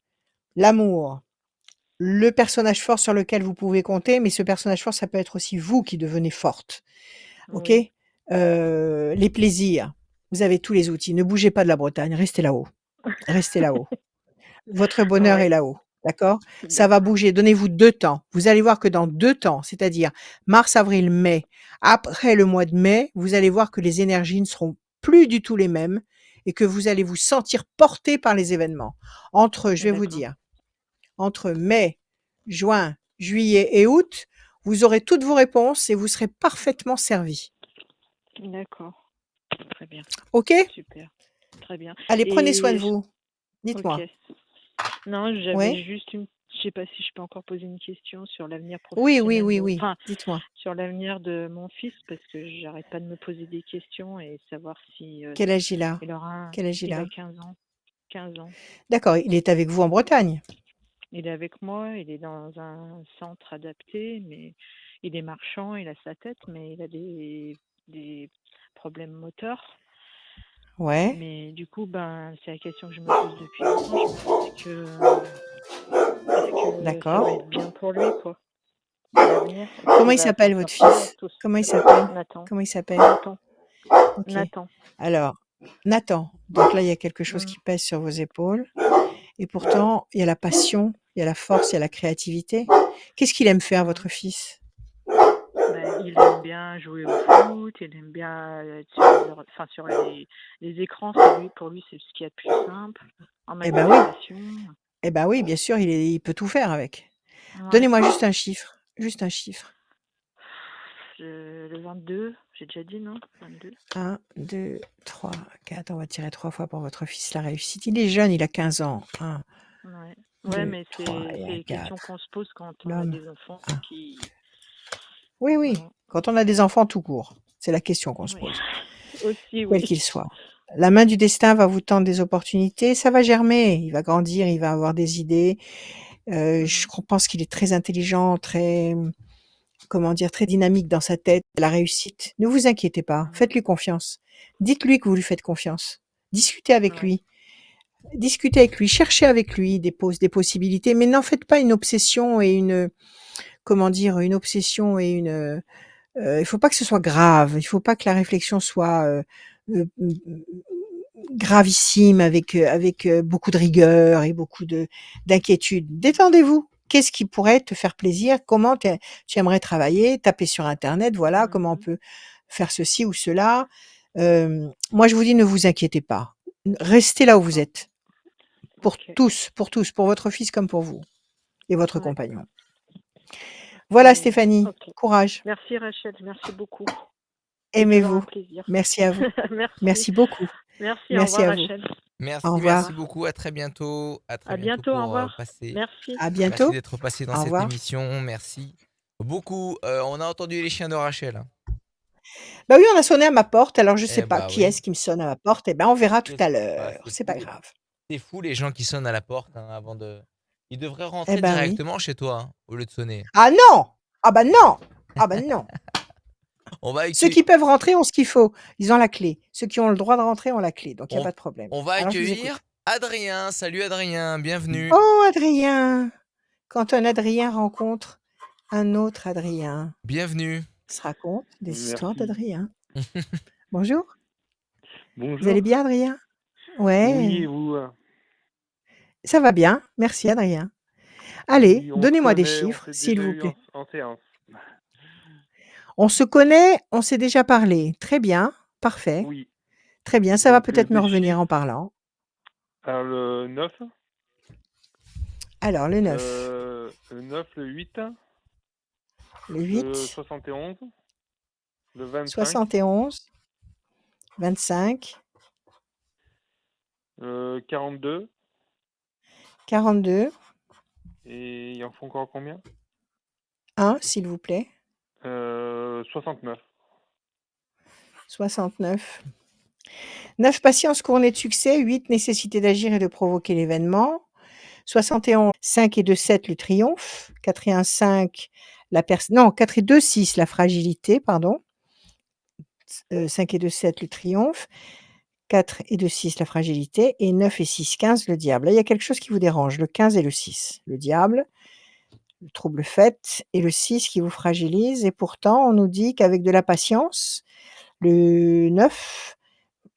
l'amour, le personnage fort sur lequel vous pouvez compter, mais ce personnage fort, ça peut être aussi vous qui devenez forte. OK? oui, Les plaisirs, vous avez tous les outils. Ne bougez pas de la Bretagne, restez là-haut. Restez là-haut. Votre bonheur est ouais, là-haut, d'accord? Ça va d'accord, bouger, donnez-vous 2 temps. Vous allez voir que dans 2 temps, c'est-à-dire mars, avril, mai, après le mois de mai, vous allez voir que les énergies ne seront plus du tout les mêmes et que vous allez vous sentir porté par les événements. Je vais vous d'accord, dire, entre mai, juin, juillet et août, vous aurez toutes vos réponses et vous serez parfaitement servi. d'accord. Très bien, OK? super, très bien. Allez, prenez soin de Et vous. ok. Dites-moi. Non, j'avais Ouais? juste je sais pas si je peux encore poser une question sur l'avenir Oui, oui, professionnel, oui, oui. enfin, Dites-moi. sur l'avenir de mon fils, parce que j'arrête pas de me poser des questions et savoir si Quel âge il a? il aura, Quel âge il il a a? 15 ans, 15 ans. D'accord, il est avec vous en Bretagne? Il est avec moi, il est dans un centre adapté, mais il est marchand, il a sa tête, mais il a des problèmes moteurs. Ouais, Mais du coup, ben, c'est la question que je me pose depuis longtemps. Je me dis, est-ce que ça va d'accord. être bien pour lui, quoi, à l'avenir? Est-ce Comment qu'il il va s'en s'appelle votre sortir, fils? tout Comment il seul? s'appelle? Nathan. Comment il s'appelle? Nathan. OK. Nathan. Alors, Nathan. Donc là, il y a quelque chose Mmh. qui pèse sur vos épaules et pourtant, il y a la passion, il y a la force, il y a la créativité. Qu'est-ce qu'il aime faire, Mmh. votre fils? Bah, il aime bien jouer au foot, il aime bien être sur les écrans, pour lui, c'est ce qu'il y a de plus simple. En Eh ben oui, manifestation. eh ben oui, bien sûr, il peut tout faire avec. Ouais. Donnez-moi juste un chiffre, juste un chiffre. Le 22, j'ai déjà dit, non? 22. 1, 2, 3, 4. On va tirer 3 fois pour votre fils la réussite. Il est jeune, il a 15 ans. 1, Ouais. 2, Mais 3 c'est et un les questions 4. qu'on se pose quand on a L'homme. des enfants 1. qui. Oui, oui. Voilà. Quand on a des enfants tout court, c'est la question qu'on se Oui. pose, Aussi, quel oui. qu'il soit. La main du destin va vous tendre des opportunités, ça va germer, il va grandir, il va avoir des idées. Je pense qu'il est très intelligent, très, comment dire, très dynamique dans sa tête, la réussite. Ne vous inquiétez pas, faites-lui confiance. Dites-lui que vous lui faites confiance. Discutez avec Ouais. lui. Discutez avec lui, cherchez avec lui des possibilités, mais n'en faites pas une obsession et une, comment dire, une obsession et une, il faut pas que ce soit grave. Il faut pas que la réflexion soit, gravissime avec beaucoup de rigueur et beaucoup d'inquiétude. Détendez-vous. Qu'est-ce qui pourrait te faire plaisir? Comment tu aimerais travailler? Tapez sur internet, voilà, comment on peut faire ceci ou cela. Moi, je vous dis, ne vous inquiétez pas. Restez là où vous D'accord. êtes. Pour Ok. tous, pour votre fils comme pour vous et votre Ouais. compagnon. Voilà, Et, Stéphanie. ok. Courage. Merci Rachel, merci beaucoup. C'est toujours un Aimez-vous. plaisir. Merci à vous. Merci. Merci beaucoup. Merci, au Merci revoir à vous. Rachel. Merci, Au Au revoir. merci revoir. beaucoup. À très bientôt. À très À bientôt bientôt, au pour revoir. passer. Merci. À Merci bientôt. d'être passé dans Au cette revoir. émission. Merci beaucoup. On a entendu les chiens de Rachel, hein. Bah oui, on a sonné à ma porte, alors je sais Eh pas bah qui oui. est-ce qui me sonne à ma porte. Eh ben, on verra tout Je à sais pas, l'heure. C'est pas grave. c'est fou les gens qui sonnent à la porte, hein, avant de. Ils devraient Eh rentrer ben oui. directement chez toi, hein, au lieu de sonner. Ah non! Ah bah non! Ah bah non! On va Ceux accueillir, qui peuvent rentrer ont ce qu'il faut. Ils ont la clé. Ceux qui ont le droit de rentrer ont la clé, donc il y a on, pas de problème. on va Alors je vous accueillir écoute. Adrien. Salut Adrien, bienvenue. Oh Adrien! Quand un Adrien rencontre un autre Adrien, Bienvenue. se raconte des histoires Merci. d'Adrien. Bonjour. Vous allez Bonjour. bien Adrien? Oui, et Ouais, vous? ça va bien. Merci Adrien. Allez, Oui, on se donnez-moi des connaît, on chiffres, s'est s'il déjà vous eu plaît. en séance. On se connaît, on s'est déjà parlé. Très bien, parfait. Oui. Très bien, ça va Donc, peut-être me des revenir en chiffres. parlant. Alors, le 9, Alors, le 9, le 9, le 8, le le 8, 71, le 25, 71, 25, le 42, 42, et il en faut encore combien? 1, s'il vous plaît, 69. 69. 9, patience couronnée de succès. 8, nécessité d'agir et de provoquer l'événement. 71, 5 et 2, 7, le triomphe. 4 et 1, 5, non, 4 et 2, 6, la fragilité, pardon. 5 et 2, 7, le triomphe. 4 et 2, 6, la fragilité. Et 9 et 6, 15, le diable. Là, il y a quelque chose qui vous dérange. Le 15 et le 6, le diable, le trouble fait, et le 6 qui vous fragilise. Et pourtant, on nous dit qu'avec de la patience, le 9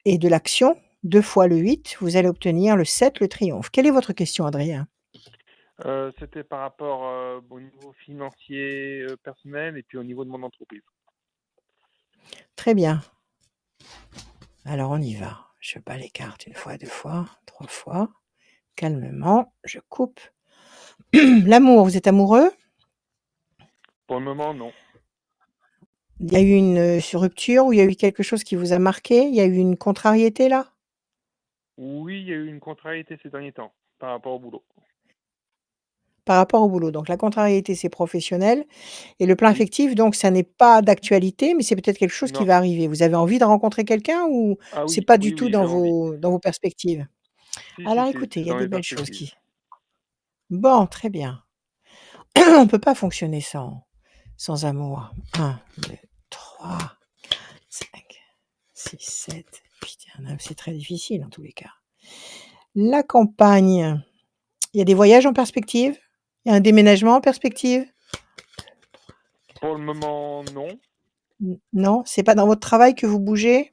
et de l'action, 2 fois le 8, vous allez obtenir le 7, le triomphe. Quelle est votre question, Adrien? C'était par rapport au niveau financier, personnel, et puis au niveau de mon entreprise. Très bien. Alors, on y va. Je bats les cartes 1 fois, 2 fois, 3 fois. Calmement, je coupe. L'amour, vous êtes amoureux? Pour le moment, non. Il y a eu une rupture ou il y a eu quelque chose qui vous a marqué? Il y a eu une contrariété là? Oui, il y a eu une contrariété ces derniers temps par rapport au boulot. Par rapport au boulot. Donc la contrariété, c'est professionnel et le plan Oui. affectif, donc ça n'est pas d'actualité, mais c'est peut-être quelque chose qui Non. va arriver. Vous avez envie de rencontrer quelqu'un ou Ah c'est oui, pas oui, du tout oui, j'ai envie. dans vos perspectives? Si, Alors si, écoutez, c'est il y a dans des les belles choses perspectives. qui bon, très bien. On peut pas fonctionner sans amour. 1, 2, 3, 5, 6, 7, 8 et 9. C'est très difficile en tous les cas. La campagne, il y a des voyages en perspective? Il y a un déménagement en perspective? Pour le moment, non. Non? C'est pas dans votre travail que vous bougez?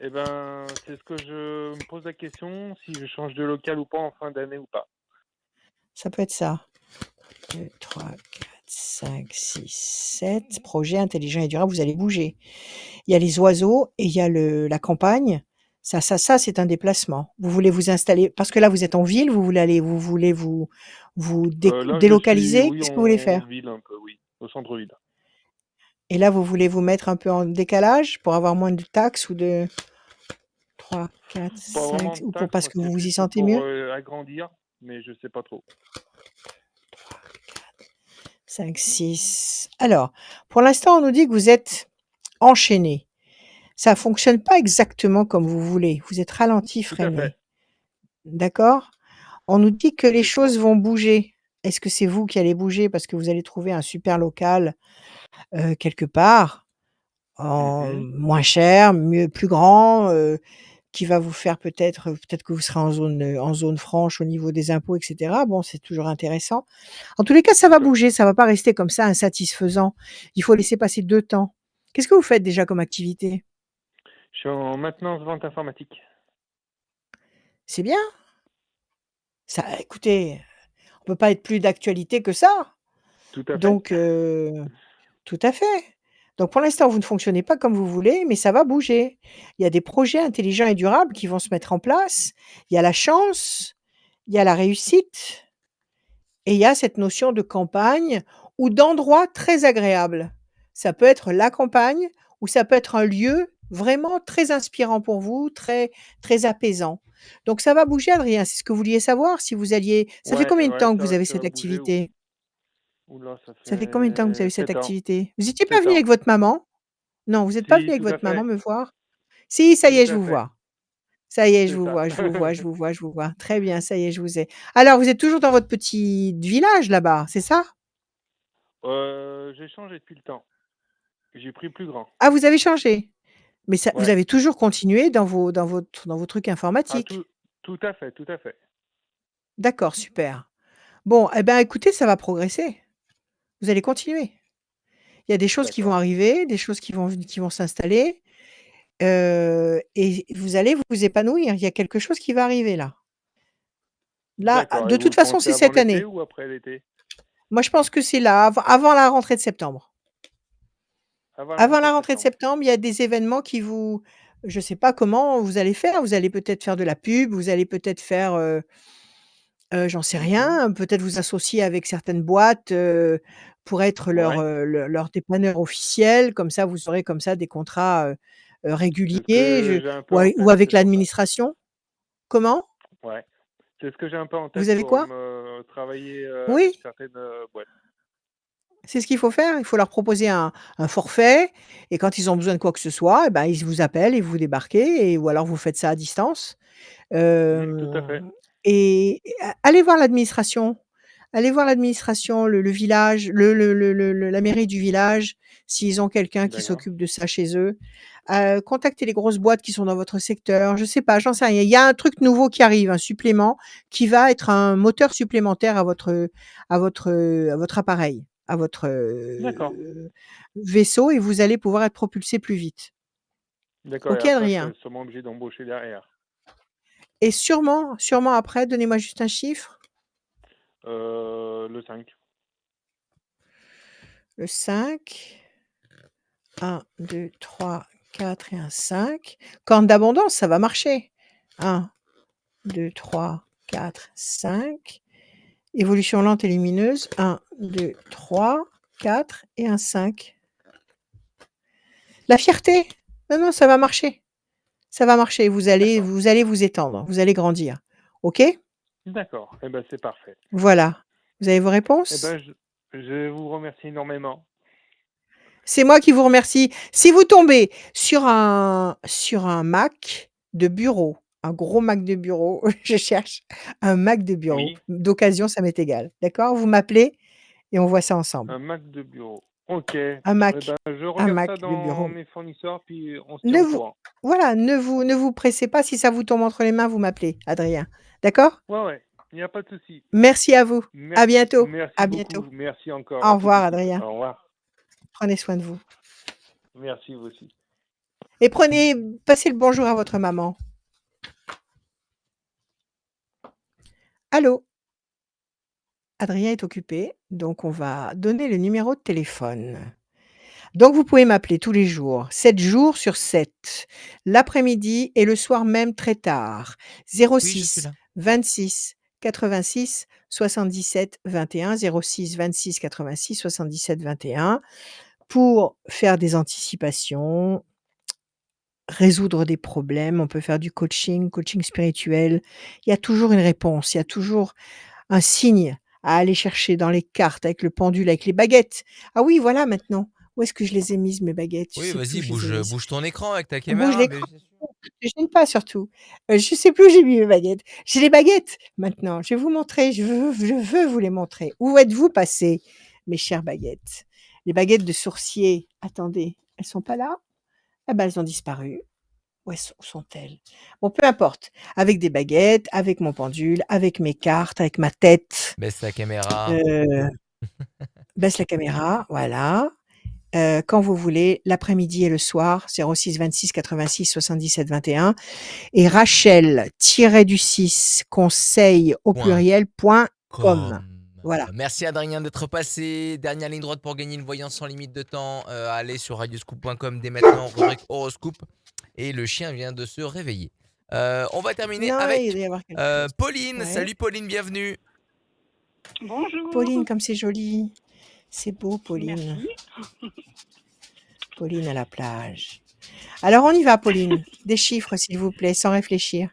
Eh ben, c'est ce que je me pose la question, si je change de local ou pas en fin d'année ou pas. Ça peut être ça. 2, 3, 4, 5, 6, 7. Projet intelligent et durable, vous allez bouger. Il y a les oiseaux et il y a la campagne. Ça, c'est un déplacement. Vous voulez vous installer, parce que là, vous êtes en ville, vous voulez vous Là, je suis, délocaliser. oui, Qu'est-ce que vous voulez en faire? ville un peu, oui, au centre-ville. Et là, vous voulez vous mettre un peu en décalage pour avoir moins de taxes ou de 3, 4, Pas 5, vraiment de ou taxe, parce moi, que c'est vous vous y plus sentez pour mieux? agrandir, mais je sais pas trop. 5, 6. Alors, pour l'instant, on nous dit que vous êtes enchaîné. Ça fonctionne pas exactement comme vous voulez. Vous êtes ralenti, Tout à fait, freiné. D'accord? On nous dit que les effectivement. choses vont bouger. Est-ce que c'est vous qui allez bouger parce que vous allez trouver un super local, quelque part, en Mhm. moins cher, mieux plus grand, qui va vous faire peut-être que vous serez en zone franche au niveau des impôts et cetera. Bon, c'est toujours intéressant. En tous les cas, ça va D'accord. bouger, ça va pas rester comme ça insatisfaisant. Il faut laisser passer 2 temps. Qu'est-ce que vous faites déjà comme activité? Je suis en maintenance vente informatique. C'est bien. Ça, écoutez, on peut pas être plus d'actualité que ça. Tout à fait. Donc tout à fait. Donc pour l'instant, vous ne fonctionnez pas comme vous voulez, mais ça va bouger. Il y a des projets intelligents et durables qui vont se mettre en place. Il y a la chance, il y a la réussite et il y a cette notion de campagne ou d'endroit très agréable. Ça peut être la campagne ou ça peut être un lieu vraiment très inspirant pour vous, très apaisant. Donc ça va bouger, Adrien. C'est ce que vous vouliez savoir si vous alliez ça fait Ouais, combien de ouais, temps que vous avez ça cette va bouger. activité? Oula, ça Ça fait combien de temps que vous avez fait cette 7 ans. activité? Vous étiez pas 7 venu ans. avec votre maman? Non, vous êtes pas venu Si, avec tout à votre maman fait. me voir? Si, ça y Tout est, je à vous fait. vois. Ça y est, je C'est vous ça. vois, je vous vois, je vous vois, je vous vois. Très bien, ça y est, je vous ai. Alors, vous êtes toujours dans votre petit village là-bas, c'est ça? J'ai changé depuis le temps. J'ai pris plus grand. Ah, vous avez changé? Mais ça vous Ouais. avez toujours continué dans vos trucs Ah, informatiques? tout à fait, tout à fait. D'accord, super. Bon, eh ben, écoutez, ça va progresser. Vous allez continuer. Il y a des choses qui vont D'accord. arriver, des choses qui vont s'installer, et vous allez vous épanouir. Il y a quelque chose qui va arriver là. Là, D'accord. Et de vous toute le façon, pensez c'est avant cette l'été année. ou après l'été? Moi, je pense que c'est là, avant la rentrée de septembre. Avant la Avant rentrée la de rentrée de septembre. septembre, il y a des événements qui vous je sais pas comment vous allez faire. Vous allez peut-être faire de la pub, vous allez peut-être faire, j'en sais Mhm. rien, peut-être vous associer avec certaines boîtes, pour être Ouais. leur dépanneur officiel. Comme ça, vous aurez comme ça des contrats, C'est ce réguliers, que j'ai un peu ou en ou tête, avec c'est pour ça. l'administration. Comment? Ouais. C'est ce que j'ai un peu en Vous tête avez pour quoi? me travailler avec Oui, certaines boîtes. c'est ce qu'il faut faire. Il faut leur proposer un forfait et quand ils ont besoin de quoi que ce soit, et ben, ils vous appellent et vous débarquez, ou alors vous faites ça à distance. Tout à fait. Et allez voir l'administration. Allez voir l'administration, le village, la mairie du village, s'ils ont quelqu'un qui D'accord. s'occupe de ça chez eux. Contactez les grosses boîtes qui sont dans votre secteur. Je sais pas, j'en sais rien. Il y a un truc nouveau qui arrive, un supplément qui va être un moteur supplémentaire à votre appareil, à votre, D'accord. vaisseau, et vous allez pouvoir être propulsé plus vite. D'accord. Et OK, après, je Adrien? serai sûrement obligé d'embaucher derrière. Et sûrement après, donnez-moi juste un chiffre. Le 5. Le 5. 1, 2, 3, 4 et un 5. Corne d'abondance, ça va marcher. 1, 2, 3, 4, 5. Évolution lente et lumineuse. 1, 2, 3, 4 et un 5. La fierté. Non, non, ça va marcher. Ça va marcher. D'accord. Vous allez vous étendre. Vous allez grandir. OK? D'accord. Eh ben, c'est parfait. Voilà. Vous avez vos Eh réponses? ben, je vous remercie énormément. C'est moi qui vous remercie. Si vous tombez sur un Mac de bureau, un gros Mac de bureau, je cherche un Mac de bureau. Oui. D'occasion, ça m'est égal. D'accord? Vous m'appelez et on voit ça ensemble. Un Mac de bureau. OK. Un Eh Mac, ben, je un regarde Mac ça de dans bureau. mes fournisseurs, puis on se tient Ne au vous courant. Voilà, ne vous pressez pas. Si ça vous tombe entre les mains, vous m'appelez, Adrien. D'accord? Ouais, ouais. Il n'y a pas de souci. Merci à vous. À bientôt. Merci À bientôt. beaucoup. Merci encore Au à toute revoir, l'équipe. Adrien. Au revoir. Prenez soin de vous. Merci, vous aussi. Et passez le bonjour à votre maman. Allô? Adrien est occupé, donc on va donner le numéro de téléphone. Donc vous pouvez m'appeler tous les jours, 7 jours sur 7, l'après-midi et le soir même très tard. Oui, je suis 06 là. 26 86 77 21, 06 26 86 77 21 pour faire des anticipations, résoudre des problèmes. On peut faire du coaching spirituel. Il y a toujours une réponse, il y a toujours un signe à aller chercher dans les cartes, avec le pendule, avec les baguettes. Ah oui, voilà maintenant. Où est-ce que je les ai mises mes baguettes? Je Oui, sais plus vas-y, où je les ai mises. bouge ton écran avec ta Bouge caméra, mais l'écran, bien sûr. ne gêne pas surtout. Je sais plus où j'ai mis mes baguettes. J'ai les baguettes maintenant. Je vais vous montrer, je veux vous les montrer. Où êtes-vous passées, mes chères baguettes? Les baguettes de sourcier, attendez, elles sont pas là? Ah ben, elles ont disparu. Où sont-elles? Bon, peu importe. Avec des baguettes, avec mon pendule, avec mes cartes, avec ma tête. Baisse la caméra. Baisse la caméra, voilà. Quand vous voulez, l'après-midi et le soir, 06 26 86 77 21 et Rachel-du-6 conseil au Point pluriel.com. com. Voilà. Merci Adrien d'être passé. Dernière ligne droite pour gagner une voyance sans limite de temps. Allez sur radioscoop.com dès maintenant, rubrique horoscope. Et le chien vient de se réveiller. On va terminer Non, il avec doit y avoir quelque chose. Pauline. Ouais. Salut Pauline, bienvenue. Bonjour. Pauline, comme c'est joli. C'est beau, Pauline. Merci. Pauline à la plage. Alors, on y va, Pauline. Des chiffres, s'il vous plaît, sans réfléchir.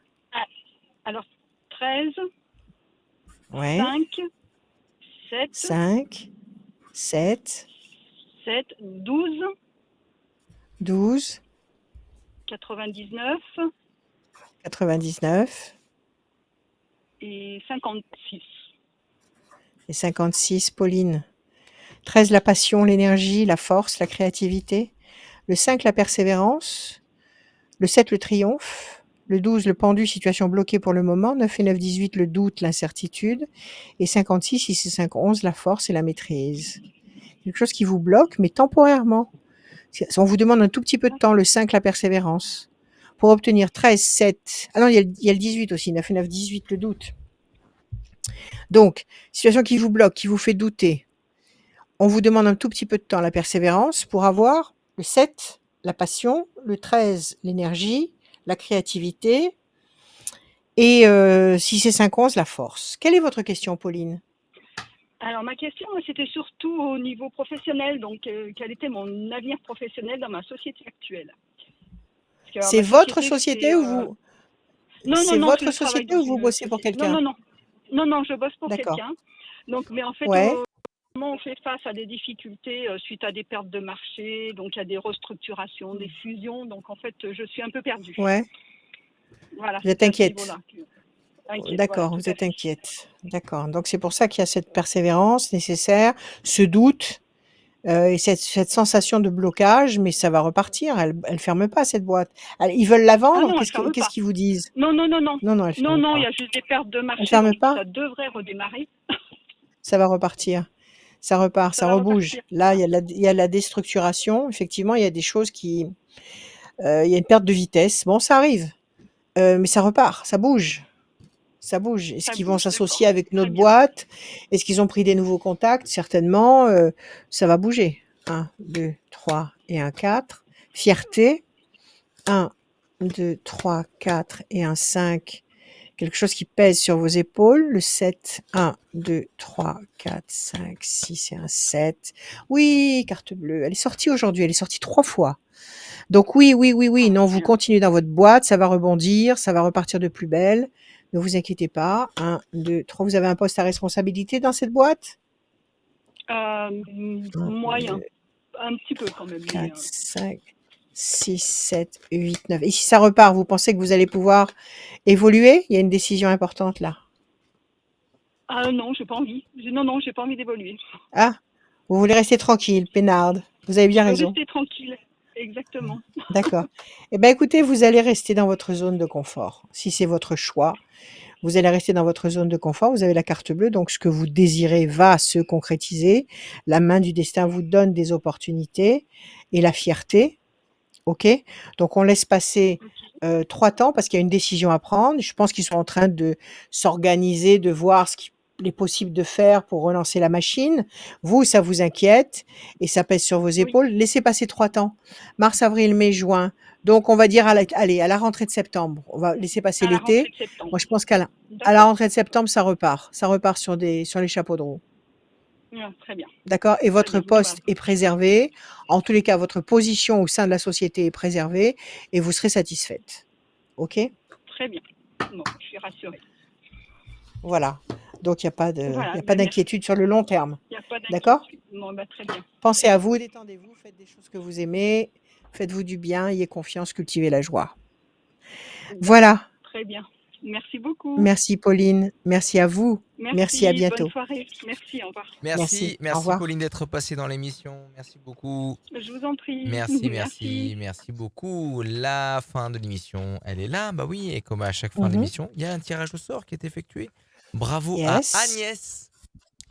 Alors, 13, Ouais. 5, 7, 5, 7, 7, 12, 12, 99 99 et 56. et 56, Pauline. 13, la passion, l'énergie, la force, la créativité. Le 5, la persévérance. Le 7, le triomphe. Le 12, le pendu, situation bloquée pour le moment. 9 et 9, 18, le doute, l'incertitude. Et 56, 6 et 5, 11, la force et la maîtrise. Quelque chose qui vous bloque, mais temporairement. On vous demande un tout petit peu de temps. Le 5, la persévérance. Pour obtenir 13, 7. Ah non, il y a le 18 aussi. 9 et 9, 18, le doute. Donc, situation qui vous bloque, qui vous fait douter. On vous demande un tout petit peu de temps, la persévérance, pour avoir le 7, la passion, le 13, l'énergie, la créativité, et 6 et 5, 11, la force. Quelle est votre question, Pauline? Alors, ma question, c'était surtout au niveau professionnel. Donc, quel était mon avenir professionnel dans ma société actuelle? Parce que, alors, C'est ma votre société, société c'est, ou vous... Non, non, C'est non, votre je travaille société dans ou vous une bossez pour société. Non, quelqu'un? non, non. Non, non, je bosse pour D'accord. quelqu'un. Donc, mais en fait, Ouais. on fait face à des difficultés suite à des pertes de marché, donc il y a des restructurations, des fusions. Donc, en fait, je suis un peu perdue. Ouais. Voilà, Vous êtes c'est à ce inquiète. niveau-là. Inquiète, voilà, D'accord, tout vous à êtes fait. inquiète. D'accord. Donc c'est pour ça qu'il y a cette persévérance nécessaire, ce doute et cette sensation de blocage, mais ça va repartir. Elle ferme pas cette boîte. Ils veulent la Ah vendre. non, elle ferme Qu'est-ce pas. qu'ils vous disent? Non, non, non, non. Non, non, elle Non, ferme non, il y pas. a juste des pertes de Elle marché, ferme donc pas? ça devrait redémarrer. Ça va repartir. Ça repart, Ça ça va rebouge. repartir. Là, il y a la déstructuration. Effectivement, il y a des choses qui, il y a une perte de vitesse. Bon, ça arrive, mais ça repart, ça bouge. Ça bouge. Est-ce Ça qu'ils vont bouge, d'accord. s'associer avec une Très autre bien. boîte? Est-ce qu'ils ont pris des nouveaux contacts? Certainement, ça va bouger. 1, 2, 3 et un 4. Fierté. 1, 2, 3, 4 et un 5. Quelque chose qui pèse sur vos épaules. Le 7. 1, 2, 3, 4, 5, 6 et un 7. Oui, carte bleue. Elle est sortie aujourd'hui. Elle est sortie 3 fois. Donc oui. Ah, Non, vous bien. continuez dans votre boîte, ça va rebondir, ça va repartir de plus belle. Ne vous inquiétez pas. 1, 2, 3. Vous avez un poste à responsabilité dans cette boîte? 1, Moyen. 2, Un petit peu quand même. 4, 5, 6, 7, 8, 9. Et si ça repart, vous pensez que vous allez pouvoir évoluer? Il y a une décision importante là. Ah non, j'ai pas envie. Non, j'ai pas envie d'évoluer. Ah, vous voulez rester tranquille, peinarde. Vous avez bien Je veux raison. rester tranquille. Exactement. D'accord. Eh bien, écoutez, vous allez rester dans votre zone de confort. Si c'est votre choix, vous allez rester dans votre zone de confort. Vous avez la carte bleue, donc ce que vous désirez va se concrétiser. La main du destin vous donne des opportunités et la fierté OK? Donc on laisse passer, OK. 3 temps parce qu'il y a une décision à prendre. Je pense qu'ils sont en train de s'organiser, de voir ce qu'il est possible de faire pour relancer la machine. Vous, ça vous inquiète et ça pèse sur vos Oui. épaules. Laissez passer 3 temps. Mars, avril, mai, juin. Donc on va dire allez, à la rentrée de septembre. On va laisser passer À la rentrée l'été. de septembre. Moi, je pense qu'à la D'accord. rentrée de septembre, ça repart. Ça repart sur les chapeaux de roue. Ah, très bien. D'accord? Et Très votre bien. Bon, bah, poste est préservé. En tous les cas, votre position au sein de la société est préservée et vous serez satisfaite. OK? très bien. Bon, je suis rassurée. Voilà. Donc il n'y a pas Voilà, pas merci. d'inquiétude sur le long terme. Il n'y a pas D'accord? d'inquiétude. Bon, bah, très bien. Pensez à vous, détendez-vous, faites des choses que vous aimez, faites-vous du bien, ayez confiance, cultivez la joie. D'accord. Voilà. Très bien. Merci beaucoup. Merci Pauline. Merci à vous. Merci, à Merci. bientôt. Bonne soirée. Merci. Au revoir. Merci, Au merci revoir. Pauline d'être passée dans l'émission. Merci beaucoup. Je vous en prie. Merci, Merci. merci beaucoup. La fin de l'émission, elle est là. Bah oui, et comme à chaque fin Mhm. d'émission, il y a un tirage au sort qui est effectué. Bravo à Yes.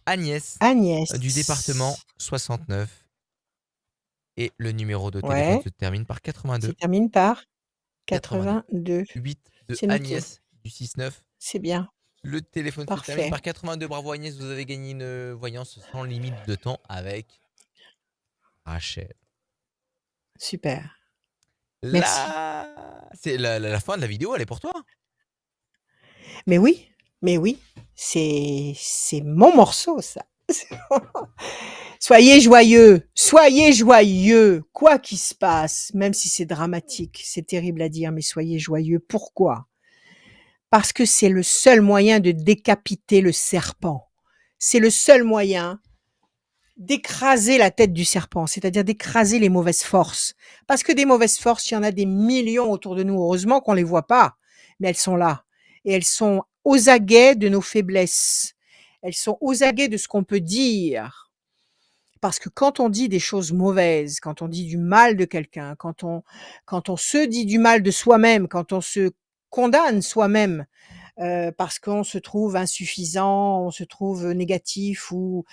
Agnès Agnès. du département 69. Et le numéro de téléphone Ouais. se termine par 82. Ça termine par 82. 82. 8 de C'est noté. Agnès du 6-9. C'est bien. Le téléphone se termine Parfait. par 82. Bravo Agnès, vous avez gagné une voyance sans limite de temps avec Rachel. Super. Merci. C'est la fin de la vidéo, elle est pour toi. Mais oui, c'est mon morceau ça. Soyez joyeux, quoi qu'il se passe, même si c'est dramatique, c'est terrible à dire, mais soyez joyeux. Pourquoi? Parce que c'est le seul moyen de décapiter le serpent. C'est le seul moyen d'écraser la tête du serpent, c'est-à-dire d'écraser les mauvaises forces. Parce que des mauvaises forces, il y en a des millions autour de nous. Heureusement qu'on les voit pas, mais elles sont là. Et elles sont aux aguets de nos faiblesses. Elles sont aux aguets de ce qu'on peut dire. Parce que quand on dit des choses mauvaises, quand on dit du mal de quelqu'un, quand on se dit du mal de soi-même, quand on se condamne soi-même, parce qu'on se trouve insuffisant, on se trouve négatif ou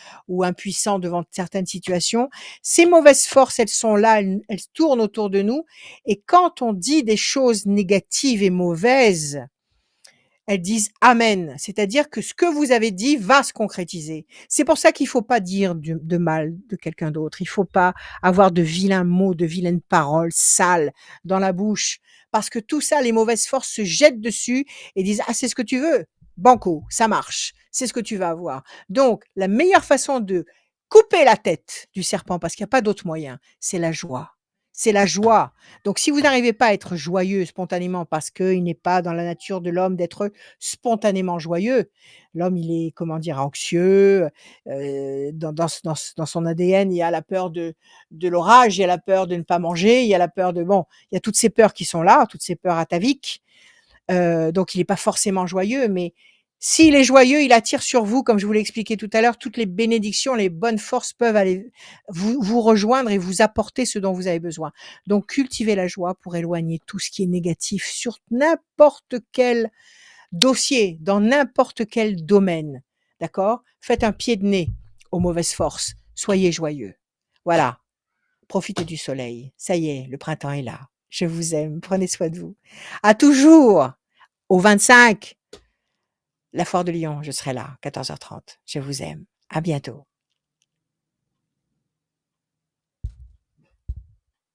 impuissant devant certaines situations. Ces mauvaises forces, elles sont là, elles tournent autour de nous et quand on dit des choses négatives et mauvaises, elles disent amen, c'est-à-dire que ce que vous avez dit va se concrétiser. C'est pour ça qu'il faut pas dire de mal de quelqu'un d'autre. Il faut pas avoir de vilains mots, de vilaines paroles sales dans la bouche, parce que tout ça, les mauvaises forces se jettent dessus et disent ah c'est ce que tu veux, banco, ça marche, c'est ce que tu vas avoir. Donc la meilleure façon de couper la tête du serpent, parce qu'il n'y a pas d'autre moyen, c'est la joie. C'est la joie. Donc, si vous n'arrivez pas à être joyeux spontanément, parce qu'il n'est pas dans la nature de l'homme d'être spontanément joyeux, l'homme, il est, comment dire, anxieux, dans son ADN, il y a la peur de l'orage, il y a la peur de ne pas manger, il y a la peur de, bon, il y a toutes ces peurs qui sont là, toutes ces peurs ataviques. Donc, il n'est pas forcément joyeux, mais s'il est joyeux, il attire sur vous, comme je vous l'ai expliqué tout à l'heure, toutes les bénédictions, les bonnes forces peuvent aller vous rejoindre et vous apporter ce dont vous avez besoin. Donc, cultivez la joie pour éloigner tout ce qui est négatif sur n'importe quel dossier, dans n'importe quel domaine. D'accord? Faites un pied de nez aux mauvaises forces. Soyez joyeux. Voilà. Profitez du soleil. Ça y est, le printemps est là. Je vous aime. Prenez soin de vous. À toujours. Au 25. La Foire de Lyon, je serai là, 14h30. Je vous aime. À bientôt.